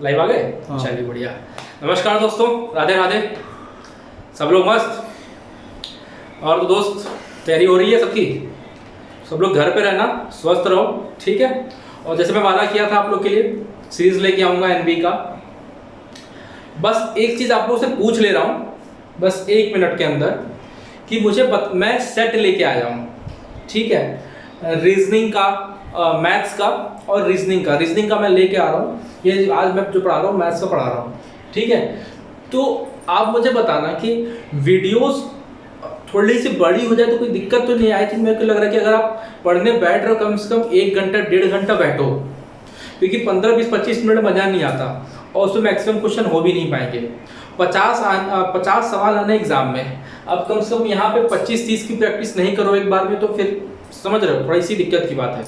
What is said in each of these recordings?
Live आ गए? हाँ। चलिए बढ़िया। नमस्कार दोस्तों, राधे राधे। सब लोग मस्त? और तो दोस्त तैयारी हो रही है सबकी? सब लोग घर पे रहना, स्वस्थ रहो, ठीक है। और जैसे मैं वादा किया था आप लोग के लिए सीरीज लेके आऊँगा एनबी का। बस एक चीज़ आप लोगों से पूछ ले रहा हूँ, बस 1 मिनट के अंदर, कि मुझे मैं सेट लेके आ जाऊँ, ठीक है। रीजनिंग का, मैथ्स का और रीजनिंग का मैं लेके आ रहा हूँ। ये आज मैं जो पढ़ा रहा हूँ मैथ्स का पढ़ा रहा हूँ, ठीक है। तो आप मुझे बताना कि वीडियोस थोड़ी सी बड़ी हो जाए तो कोई दिक्कत तो नहीं आई थी। मेरे को लग रहा है कि अगर आप पढ़ने बैठ रहे हो कम से कम 1 घंटा 1.5 घंटा बैठो, क्योंकि 15, 20, 25 मिनट मजा नहीं आता और उसमें मैक्सिमम क्वेश्चन हो भी नहीं पाएंगे। 50 सवाल आने एग्जाम में, अब कम से कम यहाँ पे 25-30 की प्रैक्टिस नहीं करो एक बार में तो फिर समझ रहे हो थोड़ी सी दिक्कत की बात है।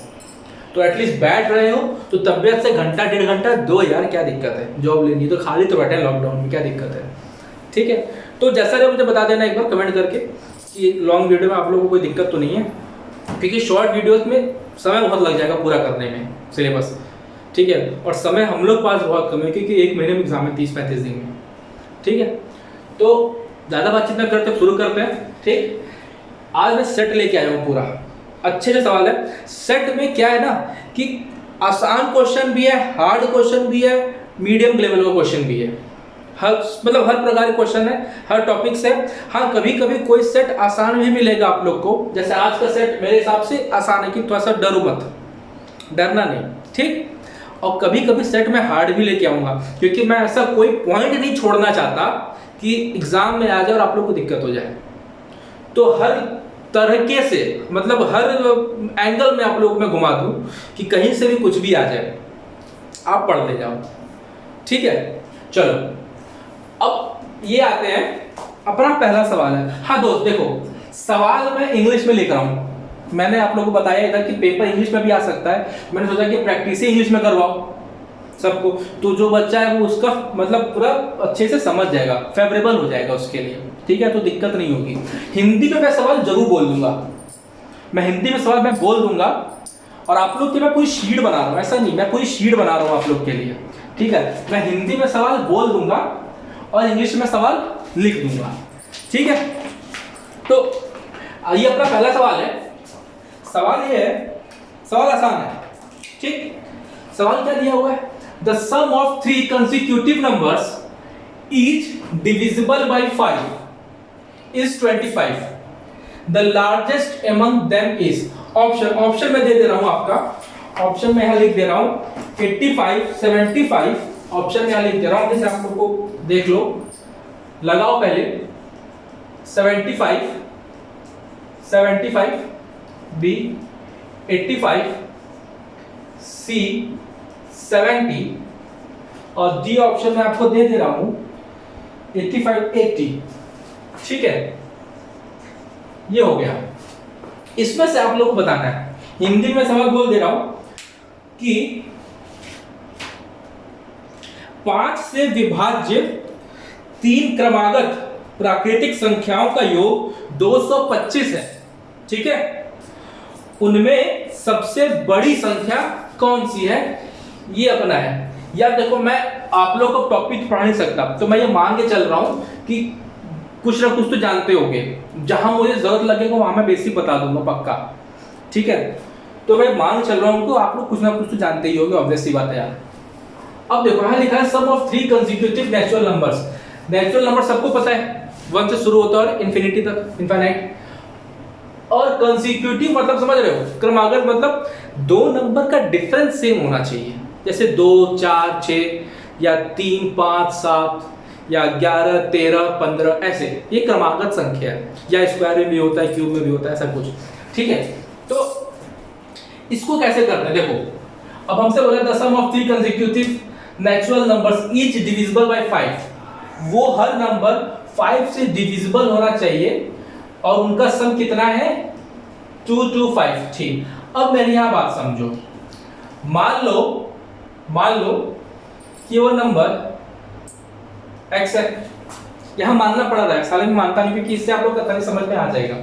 तो एटलीस्ट बैठ रहे हो तो तबियत से घंटा 1.5 घंटा दो यार, क्या दिक्कत है। जॉब लेनी तो खाली तो बैठे लॉकडाउन में, क्या दिक्कत है, ठीक है। तो जैसा रहे मुझे बता देना एक बार कमेंट करके कि लॉन्ग वीडियो में आप लोगों को कोई दिक्कत तो नहीं है, क्योंकि शॉर्ट वीडियोस में समय बहुत लग जाएगा पूरा करने में सिलेबस, ठीक है। और समय हम लोग पास बहुत कम है क्योंकि 1 महीने में एग्जाम है 30-35 दिन में, ठीक है। तो ज़्यादा बातचीत ना करते शुरू करते हैं, ठीक। आज मैं सेट लेके आया हूँ पूरा, अच्छे से सवाल है। सेट में क्या है ना कि आसान क्वेश्चन भी है, हार्ड क्वेश्चन भी है, मीडियम लेवल का क्वेश्चन भी है। हर प्रकार के क्वेश्चन है, हर टॉपिक से। हाँ, कभी कभी कोई सेट आसान भी मिलेगा आप लोग को, जैसे आज का सेट मेरे हिसाब से आसान है कि थोड़ा सा डरो मत, डरना नहीं, ठीक। और कभी कभी सेट में हार्ड भी लेके आऊंगा, क्योंकि मैं ऐसा कोई पॉइंट नहीं छोड़ना चाहता कि एग्जाम में आ जाए और आप लोग को दिक्कत हो जाए। तो हर तरीके से, मतलब हर एंगल में आप लोग मैं घुमा दूं कि कहीं से भी कुछ भी आ जाए, आप पढ़ ले जाओ, ठीक है। चलो अब ये आते हैं, अपना पहला सवाल है। हाँ दोस्त देखो, सवाल मैं इंग्लिश में लिख रहा हूँ। मैंने आप लोगों को बताया था कि पेपर इंग्लिश में भी आ सकता है। मैंने सोचा कि प्रैक्टिस ही इंग्लिश में करवाओ सबको, तो जो बच्चा है वो उसका मतलब पूरा अच्छे से समझ जाएगा, फेवरेबल हो जाएगा उसके लिए, ठीक है। तो दिक्कत नहीं होगी। हिंदी में मैं सवाल जरूर बोल दूंगा, मैं हिंदी में सवाल मैं बोल दूंगा। और आप लोग के मैं पूरी शीट बना रहा हूँ, ऐसा नहीं, मैं पूरी शीट बना रहा हूँ आप लोग के लिए, ठीक है। मैं हिंदी में सवाल बोल दूंगा और इंग्लिश में सवाल लिख दूंगा, ठीक है। तो ये अपना पहला सवाल है। सवाल ये है, सवाल आसान है, ठीक। सवाल क्या दिया हुआ है? The sum of 3 consecutive numbers each divisible by 5 is 25. The largest among them is, option में दे रहा हूं आपका, ऑप्शन में यहां लिख दे रहा हूं 85, 75। ऑप्शन में यहां लिख दे रहा हूं, जैसे आप लोग को देख लो, लगाओ पहले 75 बी 85 सी 70 और डी ऑप्शन में आपको दे रहा हूं 85 80, ठीक है। ये हो गया। इसमें से आप लोग को बताना है, हिंदी में सवाल बोल दे रहा हूं कि 5 से विभाज्य 3 क्रमागत प्राकृतिक संख्याओं का योग 225 है, ठीक है। उनमें सबसे बड़ी संख्या कौन सी है, ये अपना है। यार देखो, मैं आप लोगों को टॉपिक पढ़ा नहीं सकता, तो मैं ये मान के चल रहा हूं कि कुछ ना कुछ तो जानते होंगे। जहां मुझे जरूरत लगेगा वहां मैं बेसिक बता दूंगा पक्का, ठीक है। तो मैं मान के चल रहा हूं तो आप लोग कुछ ना कुछ तो जानते ही होंगे, ऑब्वियस सी बात है यार। अब देखो यहां लिखा है sum of 3 consecutive natural numbers. Natural number सबको पता है 1 से शुरू होता है और इन्फिनिटी तक, इनफाइनाइट। और कंसेक्यूटिव मतलब समझ रहे हो, क्रमागत मतलब 2 नंबर का डिफरेंस सेम होना चाहिए, जैसे 2 4 6 या 3 5 7 या 11 13 15, ऐसे। ये क्रमागत संख्या है, या स्क्वायर में भी होता है, क्यूब में भी होता है, ऐसा कुछ, ठीक है। तो इसको कैसे करते हैं देखो, अब हमसे बोला the sum of 3 consecutive natural numbers each divisible by 5। वो हर नंबर 5 से डिविजिबल होना चाहिए और उनका सम कितना है 2 to 5, ठीक। अब मेरी यहां बात समझो, मान लो कि वो नंबर x है। यहां मानना पड़ रहा है, साले में मानता नहीं क्योंकि इससे आप लोग का समझ में आ जाएगा,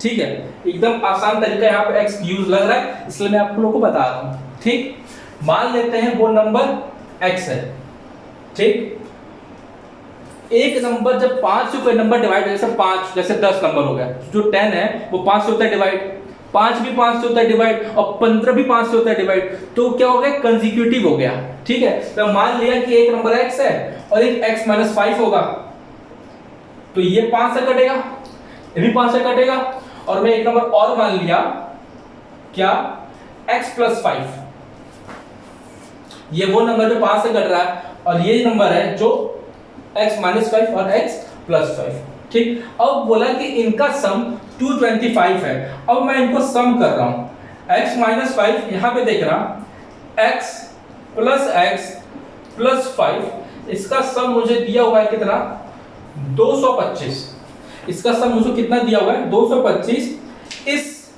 ठीक है। एकदम आसान तरीका यहाँ पे x यूज लग रहा है, इसलिए मैं आप लोगों को बता रहा हूं, ठीक। मान लेते हैं वो नंबर x है। ठीक, एक नंबर जब 5 से कोई नंबर डिवाइड हो, जैसे 5, जैसे 10 नंबर हो गया, जो 10 है वो 5 से होता है डिवाइड, 5 भी 5 से होता है डिवाइड, और 15 भी 5 से होता है डिवाइड, तो क्या हो गया, कंसेक्यूटिव हो गया। ठीक है, तो मान लिया कि एक नंबर x है और एक x - 5 होगा, तो ये 5 से कटेगा, ये भी 5 से कटेगा, और मैं एक नंबर और मान लिया, क्या, x + 5, ये वो नंबर जो 5 से कट रहा है, और ये नंबर है जो x - 5 और x + 5। ठीक, अब बोला कि इनका सम 225 है। अब मैं इनको सम कर रहा हूं, x - 5 यहां पे देख रहा, x + 5, इसका सम मुझे दिया हुआ है कितना, 225। इसका सम मुझे कितना दिया हुआ है, 225। इस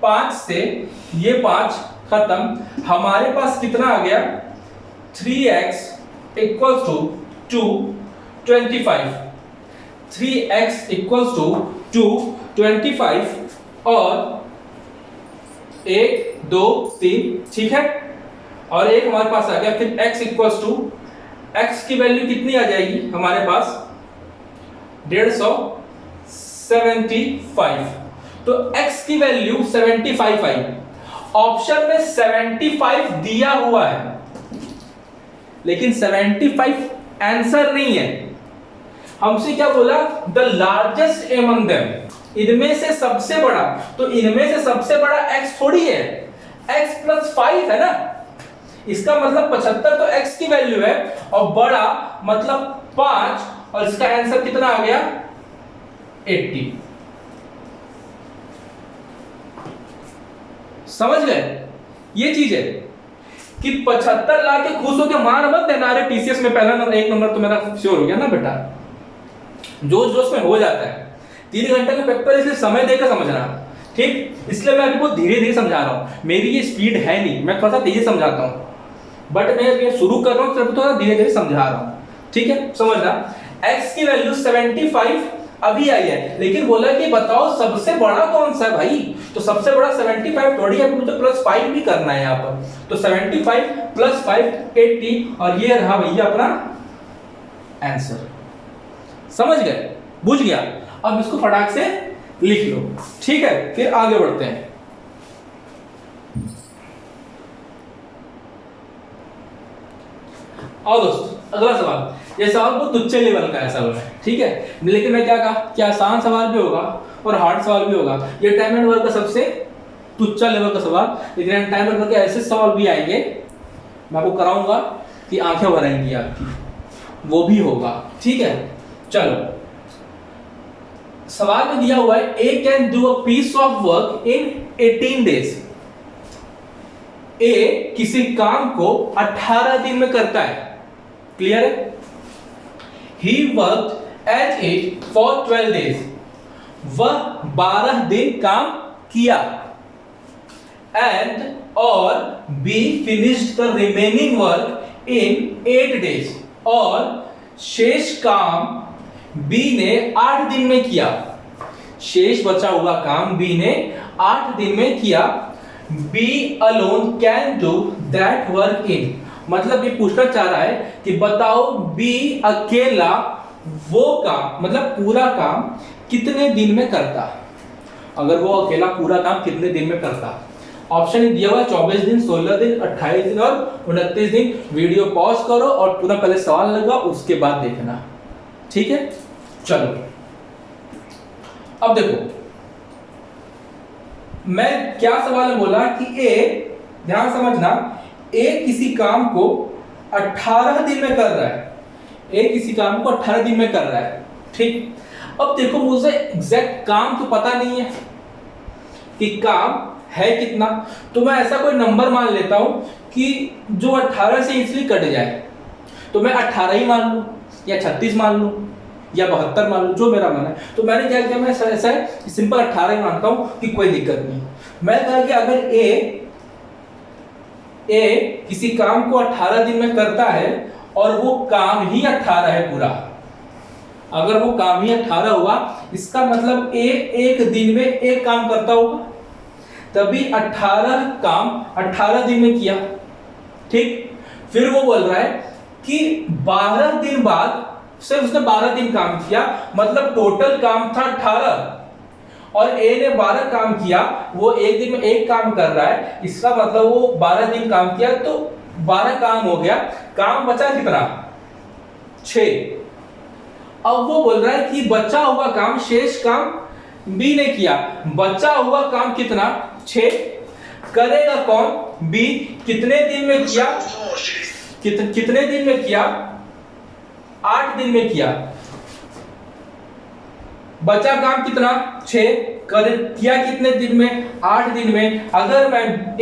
5 से ये 5 खत्म, हमारे पास कितना आ गया, 3x = 225, 3x = 225, और 1 2 3, ठीक है, और एक हमारे पास आ गया, फिर x की वैल्यू कितनी आ जाएगी हमारे पास, 175। तो x की वैल्यू 75 आई, ऑप्शन में 75 दिया हुआ है, लेकिन 75 आंसर नहीं है। हमसे क्या बोला, द लार्जेस्ट एमंग देम, इनमें से सबसे बड़ा, तो इनमें से सबसे बड़ा x थोड़ी है, x + 5 है ना, इसका मतलब 75 तो x की वैल्यू है, और बड़ा मतलब 5, और इसका आंसर कितना आ गया, 80। समझ गए, ये चीज है कि 75 ला के खुश होकर मार मत देना, अरे टीसीएस में पहला नंबर, एक नंबर तो मेरा श्योर हो गया ना बेटा, जोश जोश में हो जाता है। 3 घंटे का पेपर, इसलिए समय देकर समझना। ठीक, इसलिए मैं अभी बहुत धीरे धीरे समझा रहा हूं, मेरी ये स्पीड है नहीं, मैं थोड़ा सा तेजी समझाता हूं, बट मैं ये शुरू कर रहा हूं तो थोड़ा धीरे धीरे समझा रहा हूं। ठीक है, समझना, x की वैल्यू 75 अभी आई है, लेकिन बोला कि बताओ सबसे बड़ा कौन सा है भाई, तो सबसे बड़ा 75 थोड़ी है, मुझे +5 भी करना है यहाँ पर, तो 75 + 5 80, और ये रहा भैया अपना आंसर। समझ गए, बुझ गया, अब इसको फटाक से लिख लो। ठीक है, फिर आगे बढ़ते हैं। और दोस्त अगला सवाल, ये सवाल बहुत तुच्छ लेवल का है सवाल है, ठीक है, लेकिन मैं क्या कहा कि आसान सवाल भी होगा और हार्ड सवाल भी होगा। ये टाइम एंड वर्क का सबसे तुच्छ लेवल का सवाल, लेकिन टाइम एंड वर्क के ऐसे सवाल भी आएंगे, मैं आपको कराऊंगा कि आंखें भर आएंगी आपकी, वो भी होगा। ठीक है, चलो, सवाल में दिया हुआ है, A can do a piece of work in 18 days. A किसी काम को 18 दिन में करता है, क्लियर है। He worked at it for 12 days. वह 12 दिन काम किया। And or B finished the remaining work in 8 days. और शेष काम B ने 8 दिन में किया। शेष बचा हुआ काम B ने 8 दिन में किया। B alone can do that work in, मतलब ये पूछना चाह रहा है कि बताओ बी अकेला वो काम, मतलब पूरा काम कितने दिन में करता। अगर वो अकेला पूरा काम कितने दिन में करता, ऑप्शन दिया हुआ 24 दिन, 16 दिन, 28 दिन और 29 दिन। वीडियो पॉज करो और पूरा पहले सवाल लगा, उसके बाद देखना, ठीक है। चलो अब देखो, मैं क्या सवाल में बोला कि ए, ध्यान समझना, ए किसी काम को 18 दिन में कर रहा है। ए किसी काम को 18 दिन में कर रहा है, ठीक। अब देखो, मुझे एग्जैक्ट काम तो पता नहीं है कि काम है कितना, तो मैं ऐसा कोई नंबर मान लेता हूं कि जो 18 से इजीली कट जाए। तो मैं 18 ही मान लूं या 36 मान लूं या 72 मान लूं, जो मेरा मन है। तो मैंने क्या किया, मैं ऐसा है सिंपल 18 ही मानता हूं कि कोई दिक्कत नहीं। मैं कहा कि अगर ए किसी काम को 18 दिन में करता है और वो काम ही 18 है पूरा, अगर वो काम ही 18 हुआ, इसका मतलब ए एक दिन में एक काम करता होगा, तभी 18 काम 18 दिन में किया। ठीक। फिर वो बोल रहा है कि 12 दिन बाद, सिर्फ उसने 12 दिन काम किया, मतलब टोटल काम था 18 और ए ने 12 काम किया, वो एक दिन में एक काम कर रहा है, इसका मतलब वो 12 दिन काम किया तो 12 काम हो गया, काम बचा कितना 6। अब वो बोल रहा है कि बचा हुआ काम, शेष काम बी ने किया, बचा हुआ काम कितना 6, करेगा कौन बी, कितने दिन में किया, कितने दिन में किया 8 दिन में किया, बचा काम कितना 6, किया कितने दिन में 8 दिन में। अगर मैं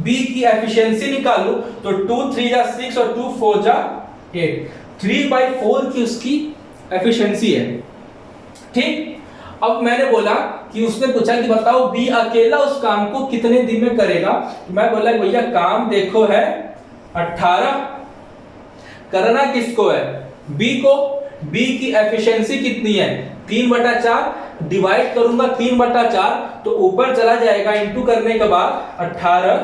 बी की एफिशिएंसी निकालूं तो 2 3 जा 6 और 2 4 जा 8, 3/4 की उसकी एफिशिएंसी है, ठीक। अब मैंने बोला कि उसने पूछा कि बताओ बी अकेला उस काम को कितने दिन में करेगा, मैं बोला भैया काम देखो है 18, करना किसको है बी को, बी की एफिशिएंसी कितनी है 3/4, डिवाइड करूंगा 3/4 तो ऊपर चला जाएगा, इंटू करने के बाद 18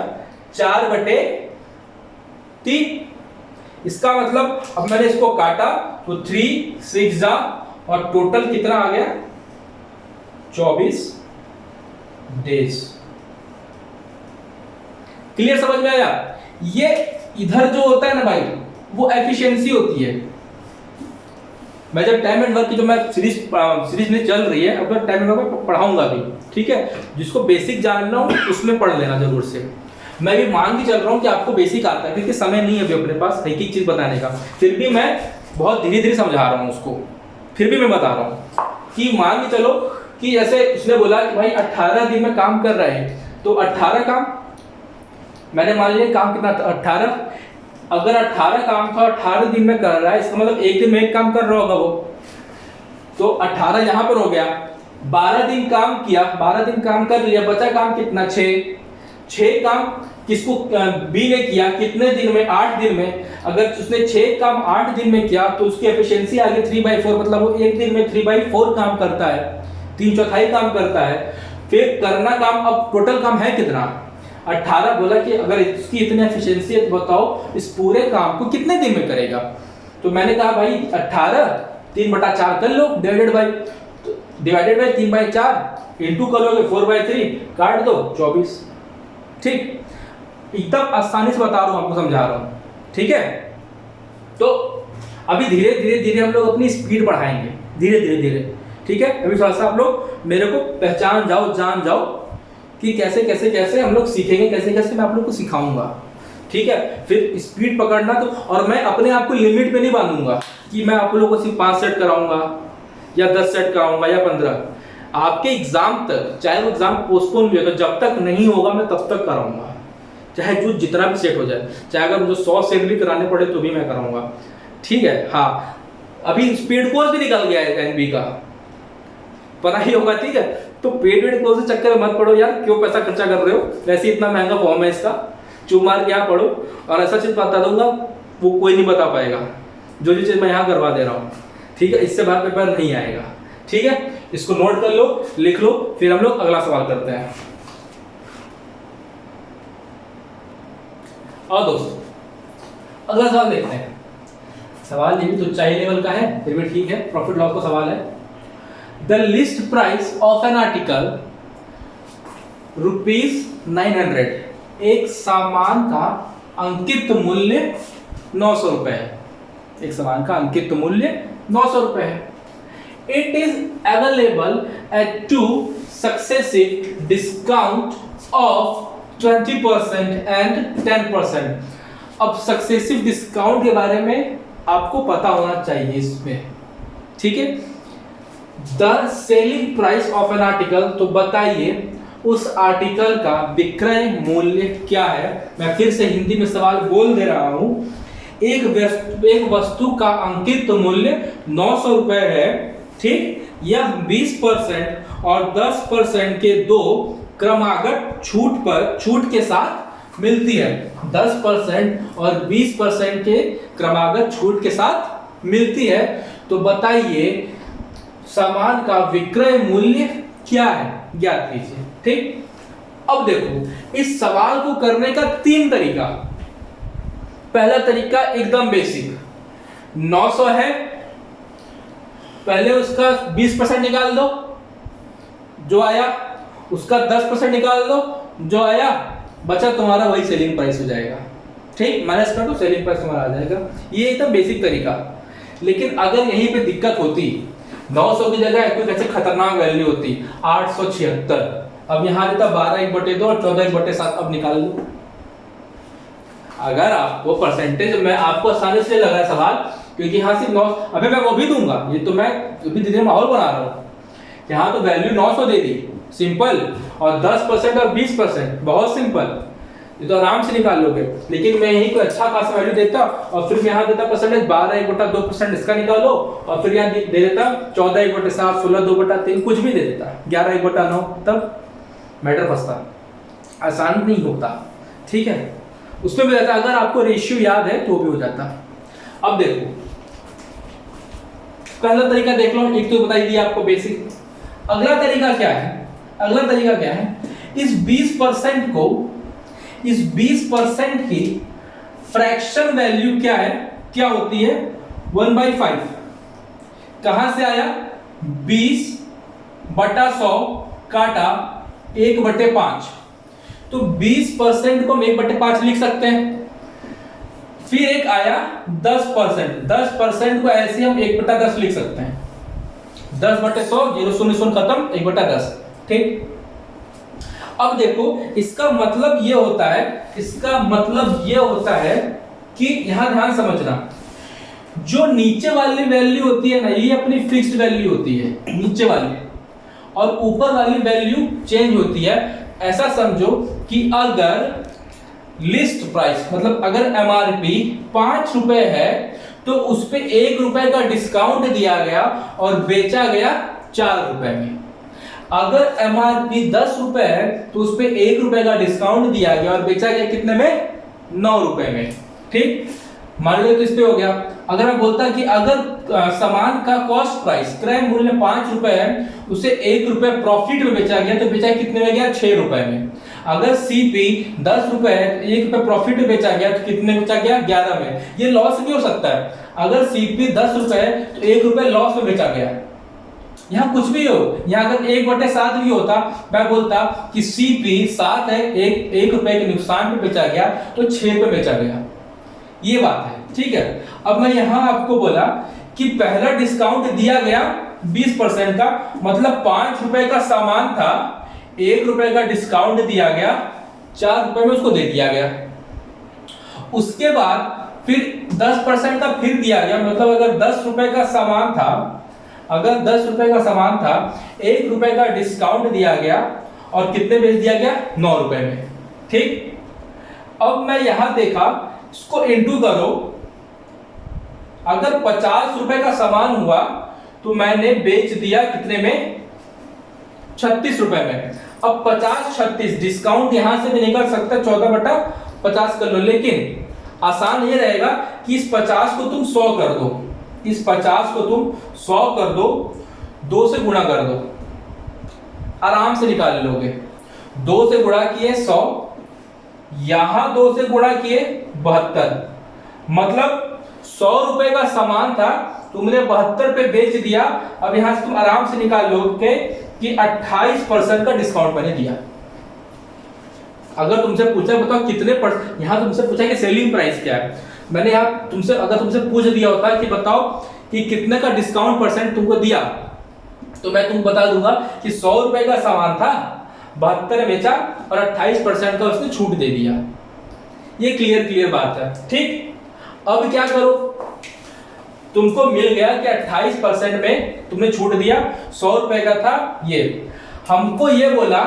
4/3, इसका मतलब अब मैंने इसको काटा तो 3 6 जा और टोटल कितना आ गया 24 डेज। क्लियर, समझ में आया। ये इधर जो होता है ना भाई वो एफिशिएंसी होती है। मैं जब टाइम एंड वर्क की जो मैं सीरीज में चल रही है, अब टाइम एंड वर्क पढ़ाऊंगा भी, ठीक है। जिसको बेसिक जानना हो उसमें पढ़ लेना जरूर से। मैं भी मान के चल रहा हूँ कि आपको बेसिक आता है, क्योंकि समय नहीं है अभी अपने पास एक एक चीज बताने का, फिर भी मैं बहुत धीरे धीरे समझा रहा हूँ उसको, फिर भी मैं बता रहा हूँ कि मान के चलो कि जैसे उसने बोला कि भाई 18 दिन में काम कर रहे हैं, तो 18 काम मैंने मान लिया काम कितना 18, अगर 18 काम था 18 दिन में कर रहा है, इसका मतलब एक दिन में एक काम कर रहा होगा वो, तो 18 यहां पर हो गया। 12 दिन काम किया, 12 दिन काम कर लिया, बचा काम कितना 6 काम किसको बी ने किया कितने दिन में 8 दिन में। अगर उसने 6 काम 8 दिन में किया तो उसकी एफिशिएंसी आ गई 3/4, मतलब वो एक दिन में 3/4 काम करता है, 3/4 काम करता है। फिर करना काम, अब टोटल काम है कितना 18, बोला कि अगर इसकी इतनी एफिशिएंसी है तो बताओ इस पूरे काम को कितने दिन में करेगा। तो मैंने कहा भाई 18 3/4 कर लो, डिवाइडेड बाय 3/4 इंटू करोगे 4/3 काट दो 24, ठीक। एकदम आसानी से बता रहा हूं आपको, समझा रहा हूं, ठीक है। तो अभी धीरे धीरे हम लोग अपनी स्पीड बढ़ाएंगे, धीरे धीरे, ठीक है। अभी थोड़ा सा आप लोग मेरे को पहचान जाओ, जान जाओ कि कैसे हम लोग सीखेंगे, कैसे मैं आप लोग को सिखाऊंगा, ठीक है। फिर स्पीड पकड़ना तो, और मैं अपने आप को लिमिट पे नहीं बांधूंगा कि मैं आप लोगों को सिर्फ 5 सेट कराऊंगा या 10 सेट कराऊंगा या 15। आपके एग्जाम तक, चाहे वो एग्जाम पोस्टपोन भी हो तो जब तक नहीं होगा मैं तब तक कराऊंगा, चाहे जो जितना भी सेट हो जाए, चाहे अगर मुझे 100 सेट भी कराने पड़े तो भी मैं कराऊंगा, ठीक है। हाँ, अभी स्पीड कोर्स भी निकल गया है एनबी का, पता ही होगा, ठीक है। तो पेड कोर्स के चक्कर में मत पड़ो यार, क्यों पैसा खर्चा कर रहे हो, वैसे इतना महंगा फॉर्म है इसका, चुप मार के यहाँ पढ़ो। और ऐसा चीज बता दूंगा वो कोई नहीं बता पाएगा, जो चीज मैं यहाँ करवा दे रहा हूँ, ठीक है। इससे बाहर पेपर नहीं आएगा, ठीक है। इसको नोट कर लो, लिख लो, फिर हम लोग अगला सवाल करते हैं। और दोस्तों अगला सवाल देखते हैं। सवाल ये भी तो ऊंचाई लेवल का है, फिर भी ठीक है, प्रॉफिट लॉस का सवाल है। The list price of an article ₹900, एक सामान का अंकित मूल्य 900 रुपए है, एक सामान का अंकित मूल्य 900 रुपए है। It is available at 2 successive discount of 20% and 10%। अब सक्सेसिव डिस्काउंट के बारे में आपको पता होना चाहिए इसमें, ठीक है। The selling price of an article, तो बताइए उस आर्टिकल का विक्रय मूल्य क्या है। मैं फिर से हिंदी में सवाल बोल दे रहा हूं। एक वस्तु का अंकित मूल्य 900 रुपए है, ठीक। यह 20% और 10% के दो क्रमागत छूट के साथ मिलती है। 10% और 20% के क्रमागत छूट के साथ मिलती है। तो बताइए सामान का विक्रय मूल्य क्या है, ज्ञात कीजिए, ठीक। अब देखो इस सवाल को करने का 3 तरीका। पहला तरीका एकदम बेसिक, 900 है, पहले उसका 20% निकाल दो, जो आया उसका 10% निकाल दो, जो आया बचा तुम्हारा वही सेलिंग प्राइस हो जाएगा। ठीक, माइनस कर दो, सेलिंग प्राइस तुम्हारा आ जाएगा। ये एकदम बेसिक तरीका। लेकिन अगर यहीं पे दिक्कत होती, 900 की जगह कोई ऐसे खतरनाक वैल्यू होती 876, अब यहाँ रहता 12/2 और 14/7, अब निकाल लो। अगर आपको परसेंटेज, मैं आपको आसानी से लगा सवाल, क्योंकि यहाँ सिर्फ 9, अभी मैं वो भी दूंगा, ये तो मैं अभी धीरे माहौल बना रहा हूँ। यहाँ तो वैल्यू 900 दे दी, सिंपल, और 10% और 20%, बहुत सिंपल, ये तो आराम से निकाल लोगे। लेकिन मैं यही कोई अच्छा खासा वैल्यू देता और फिर यहाँ देता परसेंटेज 12/2% इसका निकालो, और फिर यहाँ दे देता 14/7, 16/2/3, कुछ भी दे देता, 11/9, तब मैटर फंसता, आसान नहीं होता। ठीक है, उसमें भी रहता, अगर आपको रेशियो याद है तो भी हो जाता। अब देखो पहला तरीका देख लो, एक तो बताई दिया आपको बेसिक। अगला तरीका क्या है? अगला तरीका क्या है, इस 20% को, इस 20% की फ्रैक्शन वैल्यू क्या है, क्या होती है, 1/5। कहां से आया, 20/100 काटा 1/5, तो 20% को हम 1/5 लिख सकते हैं। फिर एक आया 10%, 10% को ऐसे हम 1/10 लिख सकते हैं, 10/100, 0 0 0 खत्म, 1/10। ठीक, अब देखो इसका मतलब ये होता है, इसका मतलब ये होता है कि यहां ध्यान समझना, जो नीचे वाली वैल्यू होती है ना, ये अपनी फिक्स्ड वैल्यू होती है नीचे वाली, और ऊपर वाली वैल्यू चेंज होती है। ऐसा समझो कि अगर लिस्ट प्राइस, मतलब अगर एमआरपी 5 रुपए है तो उस पे 1 रुपए का डिस्काउंट दिया गया और बेचा गया 4 रुपए में। अगर एमआरपी 10 रुपए है तो उस पे 1 रुपए का डिस्काउंट दिया गया और बेचा गया कितने में, 9 रुपए में। ठीक, मान लो तो इस पे हो गया। अगर मैं बोलता कि अगर सामान का कॉस्ट प्राइस, क्रय मूल्य 5 रुपए है, उसे 1 रुपए प्रॉफिट में बेचा गया तो बेचा कितने में गया, 6 रुपए में। अगर सीपी 10 रुपए है, 1 रुपए प्रॉफिट में बेचा गया तो कितने बेचा गया, 11 में। ये लॉस भी हो सकता है, अगर सीपी 10 रुपए है तो 1 रुपए लॉस में बेचा गया। यहाँ कुछ भी हो, यहाँ अगर 1/7 भी होता, मैं बोलता कि सीपी 7 है, 1 रुपए के नुकसान पे बेचा गया तो 6 पे बेचा गया। ये बात है। ठीक है, अब मैं यहां आपको बोला कि पहला डिस्काउंट दिया गया 20% का, मतलब 5 रुपए का सामान था, 1 रुपए का डिस्काउंट दिया गया, 4 रुपए में उसको दे दिया गया। उसके बाद फिर 10% का फिर दिया गया, मतलब अगर 10 रुपए का सामान था, अगर 10 रुपए का सामान था, 1 रुपए का डिस्काउंट दिया गया और कितने बेच दिया गया, 9 रुपए में। ठीक, अब मैं यहां देखा, इसको इंटू करो, अगर 50 रुपए का सामान हुआ तो मैंने बेच दिया कितने में, 36 रुपए में। अब 50 36 डिस्काउंट यहां से भी निकल सकता है, 14/50 कर लो, लेकिन आसान ये रहेगा कि इस 50 को तुम 100 कर दो, इस 50 को तुम 100 कर दो, 2 से गुणा कर दो, आराम से निकाल लोगे। 2 से गुणा किए 100, यहां 2 से गुणा किए 72, मतलब 100 रुपए का सामान था, तुमने 72 पे बेच दिया। अब यहां से तुम आराम से निकाल लोगे कि 28% का डिस्काउंट मैंने दिया। अगर तुमसे पूछा बताओ कितने यहां तुमसे पूछा कि सेलिंग प्राइस क्या है, मैंने यहां तुमसे, अगर तुमसे पूछ दिया होता कि बताओ कि कितने का डिस्काउंट परसेंट तुमको दिया, तो मैं तुमको बता दूंगा कि 100 रुपए का सामान था, 72 बेचा और 28% का उसने छूट दे दिया। ये क्लियर बात है। ठीक, अब क्या करो, तुमको मिल गया कि 28% में तुमने छूट दिया, 100 रुपए का था ये, हमको ये बोला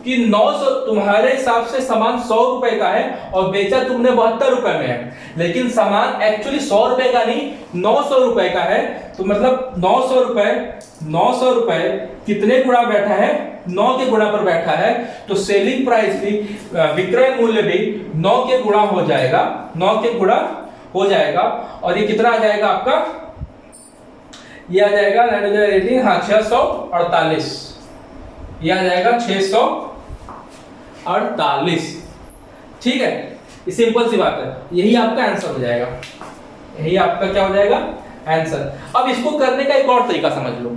कि 900, तुम्हारे हिसाब से सामान 100 रुपए का है और बेचा तुमने 72 रुपए में है, लेकिन सामान एक्चुअली 100 रुपए का नहीं 900 रुपए का है। तो मतलब 900 रुपए कितने गुणा बैठा है, 9 के गुणा पर बैठा है, तो सेलिंग प्राइस भी, विक्रय मूल्य भी 9 के गुणा हो जाएगा, 9 के गुणा हो जाएगा। और ये कितना आ जाएगा आपका, ये आ जाएगा 648, ये आ जाएगा 48। ठीक है, ये सिंपल सी बात है, यही आपका आंसर हो जाएगा, यही आपका क्या हो जाएगा आंसर। अब इसको करने का एक और तरीका समझ लो,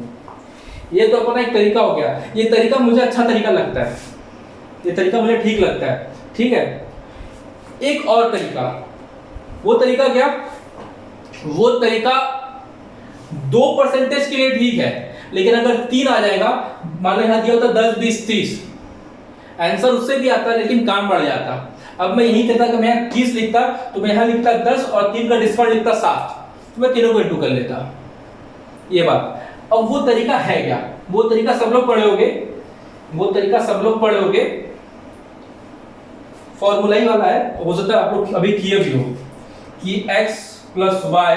ये तो अपना एक तरीका हो गया, ये तरीका मुझे अच्छा तरीका लगता है, ये तरीका मुझे ठीक लगता है। ठीक है, एक और तरीका, वो तरीका क्या, वो तरीका 2% के लिए ठीक है, लेकिन अगर 3 आ जाएगा, मान लो यहां दिया होता 10 20 30, आंसर उससे भी आता लेकिन काम बढ़ जाता। अब मैं यही कहता कि मैं 30 लिखता तो मैं यहां लिखता 10 और 3 का डिस्काउंट लिखता 7, तो मैं तीनों को इंटू कर लेता, ये बात। अब वो तरीका है क्या, वो तरीका सब लोग पढ़े होंगे, वो तरीका सब लोग पढ़े होंगे, फॉर्मूला ही वाला है, हो सकता है आप लोग अभी किए भी हो कि x plus y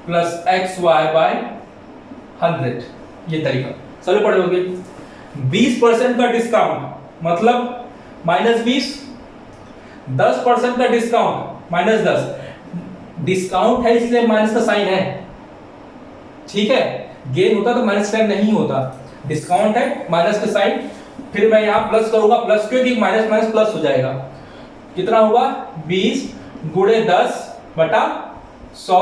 plus x y by 100, ये तरीका सब लोग पढ़े होंगे। 20% का डिस्काउंट मतलब -20, 10% का डिस्काउंट -10, डिस्काउंट है इसलिए माइनस का साइन है, ठीक है, गेन होता तो माइनस साइन नहीं होता, डिस्काउंट है माइनस का साइन, फिर मैं यहां प्लस करूंगा, प्लस क्योंकि माइनस माइनस प्लस हो जाएगा, कितना होगा 20 गुणे 10 बटा 100,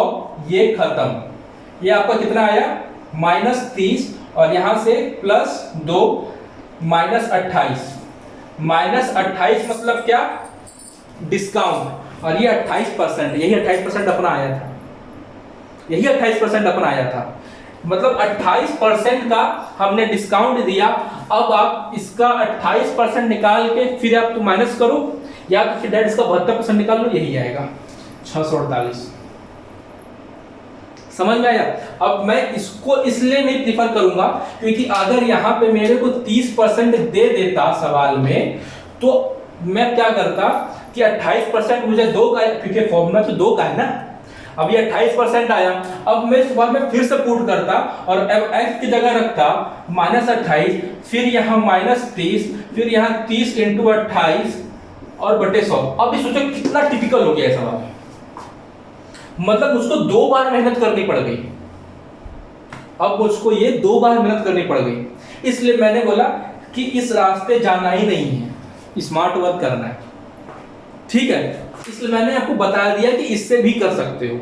ये खत्म। ये आपका कितना आया -30 और यहां से +2 -28, -28 मतलब क्या डिस्काउंट, और ये 28%, यही 28% अपना आया था, यही 28% अपना आया था, मतलब 28% का हमने डिस्काउंट दिया। अब आप इसका 28% निकाल के फिर आप तो माइनस करो, या तो फिर डायरेक्ट इसका 72% निकाल लो, यही आएगा 648। समझ में आया। अब मैं इसको इसलिए नहीं प्रीफर करूंगा क्योंकि अगर यहां पे मेरे को 30% दे देता सवाल में, तो मैं क्या करता कि 28% मुझे 2 का, क्योंकि फॉर्मूला तो 2 का है ना, अब ये 28% आया, अब मैं सवाल में फिर से पुट करता और अब x की जगह रखता -28, फिर यहां -30, फिर यहां 30 × 28 और बटे 100। अब ये सोचो कितना टिपिकल हो गया है सवाल, मतलब उसको 2 बार मेहनत करनी पड़ गई, अब मुझको ये 2 बार मेहनत करनी पड़ गई, इसलिए मैंने बोला कि इस रास्ते जाना ही नहीं है, स्मार्ट वर्क करना है, ठीक है। इसलिए मैंने आपको बता दिया कि इससे भी कर सकते हो,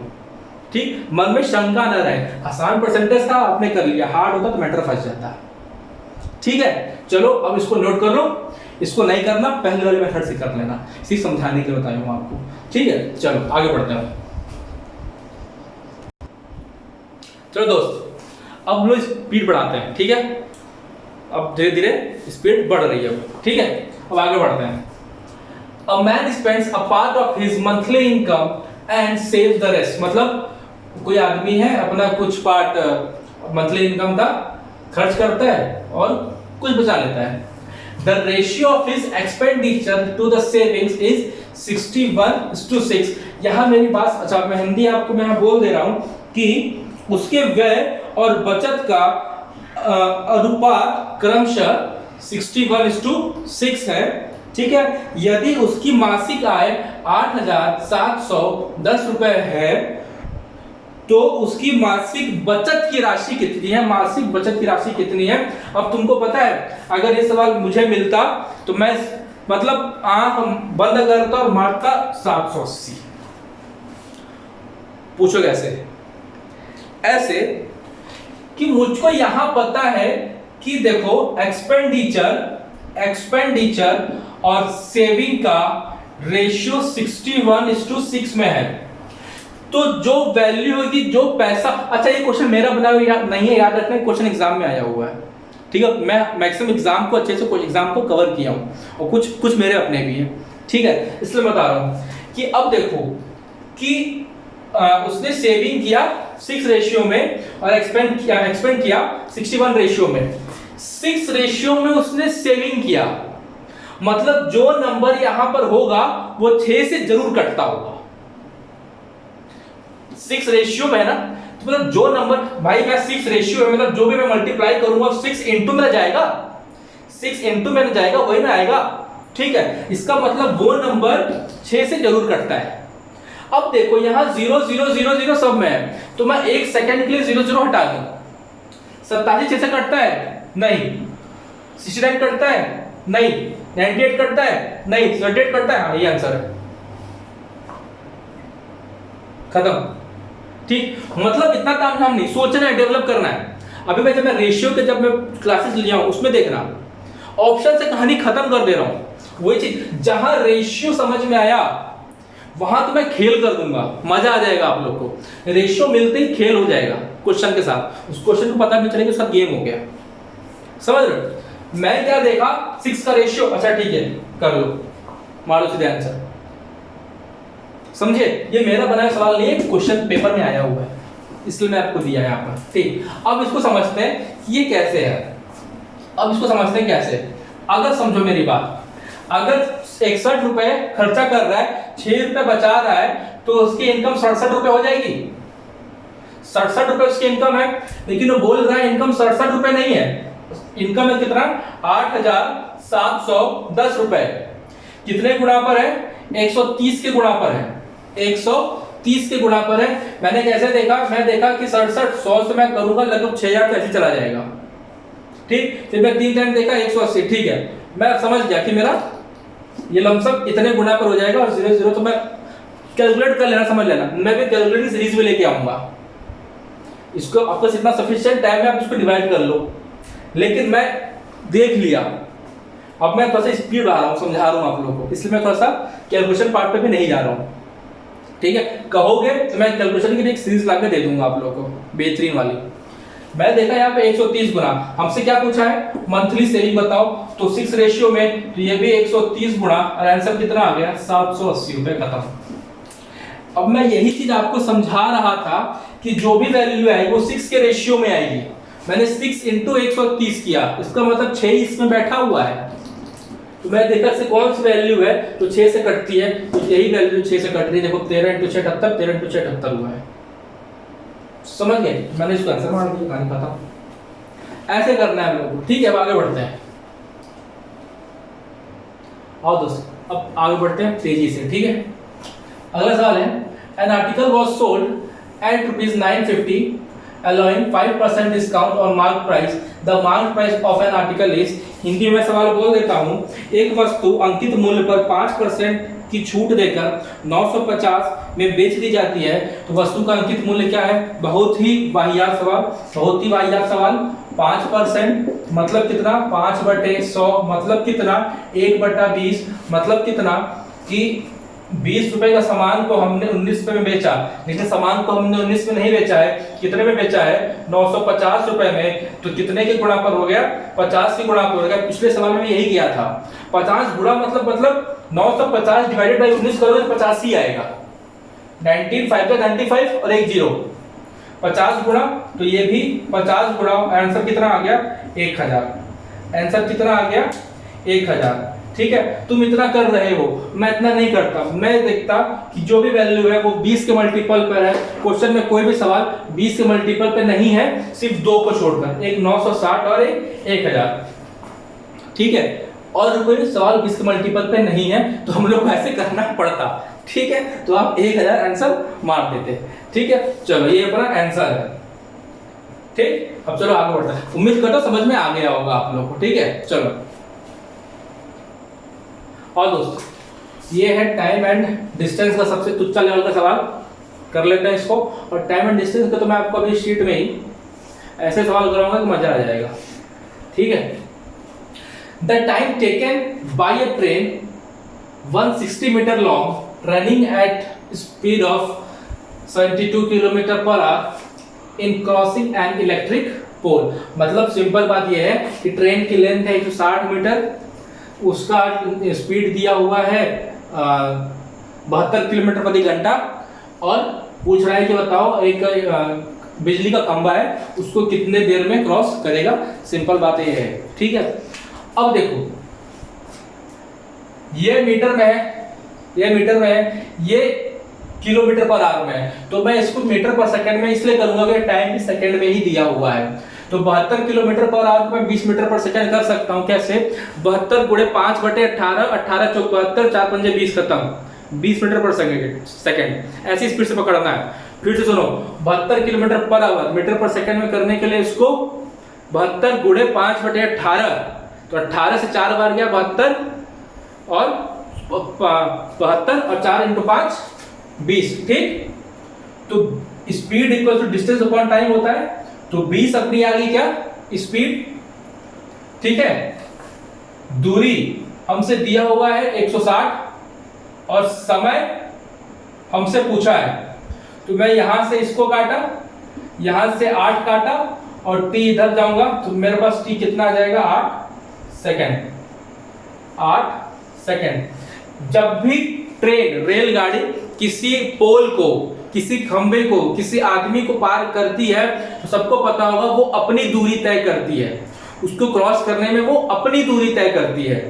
ठीक, मन में शंका न रहे। आसान परसेंटेज था, आपने कर लिया, हार्ड होता तो मैटर फंस जाता, ठीक है। चलो अब इसको नोट कर लो, इसको नहीं करना पहले वाले मेथड से कर लेना, सिर्फ समझाने के लिए बताया हूं आपको, ठीक है। चलो आगे बढ़ते हैं। चलो दोस्त, अब हम लोग स्पीड बढ़ाते हैं, ठीक है, अब धीरे धीरे स्पीड बढ़ रही है, ठीक है। अब आगे बढ़ते हैं। A man spends a part of his monthly income and saves the rest, मतलब कोई आदमी है अपना कुछ पार्ट मंथली इनकम का खर्च करता है और कुछ बचा लेता है। The ratio of his expenditure to the savings is 61:6। यहाँ मेरी बात, अच्छा मैं हिंदी आपको मैं बोल दे रहा हूँ कि उसके व्यय और बचत का अनुपात क्रमशः 61:6 है, ठीक है। यदि उसकी मासिक आय 8,710 रुपए है तो उसकी मासिक बचत की राशि कितनी है, मासिक बचत की राशि कितनी है। अब तुमको पता है, अगर ये सवाल मुझे मिलता तो मैं मतलब आंख बंद करता और मारता 780। पूछो कैसे? ऐसे कि मुझको यहां पता है कि देखो एक्सपेंडिचर और सेविंग का रेशियो 61:6 में है, तो जो वैल्यू होगी, जो पैसा, अच्छा ये क्वेश्चन मेरा बनाया हुआ नहीं है, याद रखना, क्वेश्चन एग्जाम में आया हुआ है, ठीक है। मैं मैक्सिमम एग्जाम को अच्छे से कुछ एग्जाम को कवर किया हूं और कुछ मेरे अपने भी हैं, ठीक है, इसलिए बता रहा हूं कि अब देखो कि उसने सेविंग किया 6 रेशियो में और एक्सपेंड किया 61 रेशियो में। 6 रेशियो में उसने सेविंग किया, मतलब जो नंबर यहां पर होगा वो 6 से जरूर कटता होगा। 6 रेशियो में है ना, तो मतलब जो नंबर, भाई मैं 6 रेशियो है, मतलब जो भी मैं मल्टीप्लाई करूंगा 6 इंटू में जाएगा, 6 इंटू में जाएगा, वही ना आएगा, ठीक है। इसका मतलब वो नंबर 6 से जरूर कटता है। अब देखो यहां 0 0 0 0 सब में है, तो मैं 1 सेकंड के लिए 0 0 हटा दूं। 87 6 से कटता है? नहीं। 69 कटता है? नहीं। 98 कटता है नहीं, 78 कटता है, हाँ ये आंसर है, खत्म। ठीक, मतलब इतना काम हम नहीं सोचना है, डेवलप करना है। अभी मैं जब मैं रेशियो के जब मैं क्लासेस लिया हूं उसमें देखना, ऑप्शन से कहानी खत्म कर दे रहा हूं। वही चीज जहां रेशियो समझ में आया वहां तो मैं खेल कर दूंगा, मजा आ जाएगा आप लोग को। रेशियो मिलते ही खेल हो जाएगा क्वेश्चन के साथ, उस क्वेश्चन को पता नहीं चलेगा उसका गेम हो गया, समझ रहे हो? मैं क्या देखा 6 का रेशियो, अच्छा ठीक है कर लो, मारो सीधे आंसर, समझे? ये मेरा बनाया सवाल नहीं है, क्वेश्चन पेपर में आया हुआ है, इसलिए मैं आपको दिया है यहाँ पर। ठीक, अब इसको समझते हैं ये कैसे है। अब इसको समझते हैं कैसे। अगर समझो मेरी बात, अगर 61 रुपए खर्चा कर रहा है, 6 रुपए बचा रहा है, तो उसकी इनकम 67 रुपए हो जाएगी। 67 रुपए उसकी इनकम है, लेकिन वो बोल रहा है इनकम 67 रुपए नहीं है, इनकम है कितना 8710 रुपए। कितने गुणा पर है? 130 के गुणा पर है, 130 के गुणा पर है। मैंने कैसे देखा? मैं देखा कि 67 100 से मैं करूंगा लगभग 6000 ऐसे चला जाएगा। ठीक, फिर मैं 3 टाइम देखा 180, ठीक है, मैं समझ गया कि मेरा ये लमसम इतने गुणा पर हो जाएगा, और 0 0 तो मैं कैलकुलेट कर लेना, समझ लेना। मैं भी कैलकुलेटिंग सीरीज में लेके आऊंगा इसको, आपको इतना सफिशिएंट टाइम है, आप इसको डिवाइड कर लो। लेकिन मैं देख लिया, अब मैं थोड़ा सा स्पीड आ रहा हूँ, समझा रहा हूँ आप लोगों को, इसलिए मैं थोड़ा सा कैलकुलेशन पार्ट पे भी नहीं जा रहा हूँ। ठीक है, कहोगे तो मैं कैलकुलेशन की एक सीरीज लाके दे दूंगा आप लोगों को, बेहतरीन वाली। मैं देखा यहाँ पे 130 गुना, हमसे क्या पूछा है? मंथली सेविंग बताओ, तो 6 रेशियो में तो ये भी 130 गुना, और आंसर कितना आ गया? 780 रुपए, खत्म। अब मैं यही चीज आपको समझा रहा था कि जो भी वैल्यू आएगी वो 6 के रेशियो में आएगी। मैंने 6 इंटू 130 किया, इसका मतलब 6 इसमें बैठा हुआ है। तो मैं देखा से कौन सी वैल्यू है तो 6 से कटती है, तो यही वैल्यू 6 से कट रही है। देखो 13 इंटू 6 78, 13 इंटू 6 78 हुआ है, समझ गए? मैंने इसको आंसर मार दिया, कहानी खत्म। ऐसे करना है हम लोगों को। ठीक है, अब आगे बढ़ते हैं। आओ दोस्तों, अब आगे बढ़ते हैं तेजी से। ठीक है, अगला सवाल है, an article was sold at ₹950 allowing 5% discount और mark price, the mark price of an article is. Hindi में सवाल बोल देता हूं, एक वस्तु अंकित मूल्य पर 5% की छूट देकर 950 में बेच दी जाती है, तो वस्तु का अंकित मूल्य क्या है? बहुत ही वाहियात सवाल, बहुत ही वाहियात सवाल। 5% मतलब कितना? 5/100 मतलब कितना? 1/20 मतलब कितना? कि 20 रुपए का सामान को हमने 19 रुपए में बेचा, लेकिन सामान को हमने 19 में नहीं बेचा है, कितने में बेचा है? 950 रुपए में। तो कितने के गुणा पर हो गया? 50 के गुणा पर हो गया। पिछले सवाल में यही किया था, 50 गुणा मतलब 950 डिवाइडेड बाई 19 करोगे तो 50 ही आएगा। 19 5 का 95 और 1 0, 50 गुणा, तो ये भी 50 गुणा। आंसर कितना आ गया? 1000। आंसर कितना आ गया? 1000। ठीक है, तुम इतना कर रहे हो, मैं इतना नहीं करता। मैं देखता कि जो भी वैल्यू है वो 20 के मल्टीपल पर है। क्वेश्चन में कोई भी सवाल 20 के मल्टीपल पे नहीं है, सिर्फ 2 को छोड़कर, एक 960 और एक 1000। ठीक है, और कोई सवाल 20 के मल्टीपल पे नहीं है तो हम लोग को ऐसे करना पड़ता। ठीक है, तो आप 1000 आंसर मार देते। ठीक है, चलो ये अपना आंसर है। ठीक, अब चलो आगे बढ़ते हैं। उम्मीद करता समझ में आ गया होगा आप लोगों को। ठीक है, चलो। और दोस्तों, ये है टाइम एंड डिस्टेंस का सबसे तुच्छ लेवल का सवाल, कर लेते हैं इसको। और टाइम एंड डिस्टेंस का तो मैं आपको अभी शीट में ही ऐसे सवाल कराऊंगा तो मजा आ जाएगा। ठीक है, the time taken by a train 160 metre long running at speed of 72 kilometre per hour in crossing an electric pole. मतलब सिंपल बात यह है कि ट्रेन की लेंथ है 160 मीटर, उसका स्पीड दिया हुआ है 72 किलोमीटर प्रति घंटा, और पूछ रहा है कि बताओ एक बिजली का खंभा है, उसको कितने देर में क्रॉस करेगा। सिंपल बात ये है। ठीक है, अब देखो ये मीटर में है, ये मीटर में है, ये किलोमीटर पर आवर में है, तो मैं इसको मीटर पर सेकंड में इसलिए करूंगा कि टाइम भी सेकंड में ही दिया हुआ है। तो 72 किलोमीटर पर आवर को मैं 20 मीटर पर सेकंड कर सकता हूं। कैसे? 72 गुणे 5/18, 18 चौक 72, 4 पंजे 20, खत्म। 20 मीटर पर सेकंड ऐसी स्पीड से पकड़ना है। फिर से सुनो, 72 किलोमीटर पर आवर मीटर पर सेकंड में करने के लिए इसको 72 गुणे 5/18, तो 18 से 4 बार गया 72, और 72 और 4 इंटू 5 20। ठीक, तो speed equal to distance upon time होता है, तो 20 अपनी आ गई क्या स्पीड। ठीक है, दूरी हमसे दिया हुआ है 160 और समय हमसे पूछा है, तो मैं यहां से इसको काटा, यहां से 8 काटा और t इधर जाऊंगा तो मेरे पास t कितना आ जाएगा 8 सेकेंड। 8 सेकेंड। जब भी ट्रेन रेलगाड़ी किसी पोल को, किसी खंबे को, किसी आदमी को पार करती है तो सबको पता होगा वो अपनी दूरी तय करती है, उसको क्रॉस करने में वो अपनी दूरी तय करती है।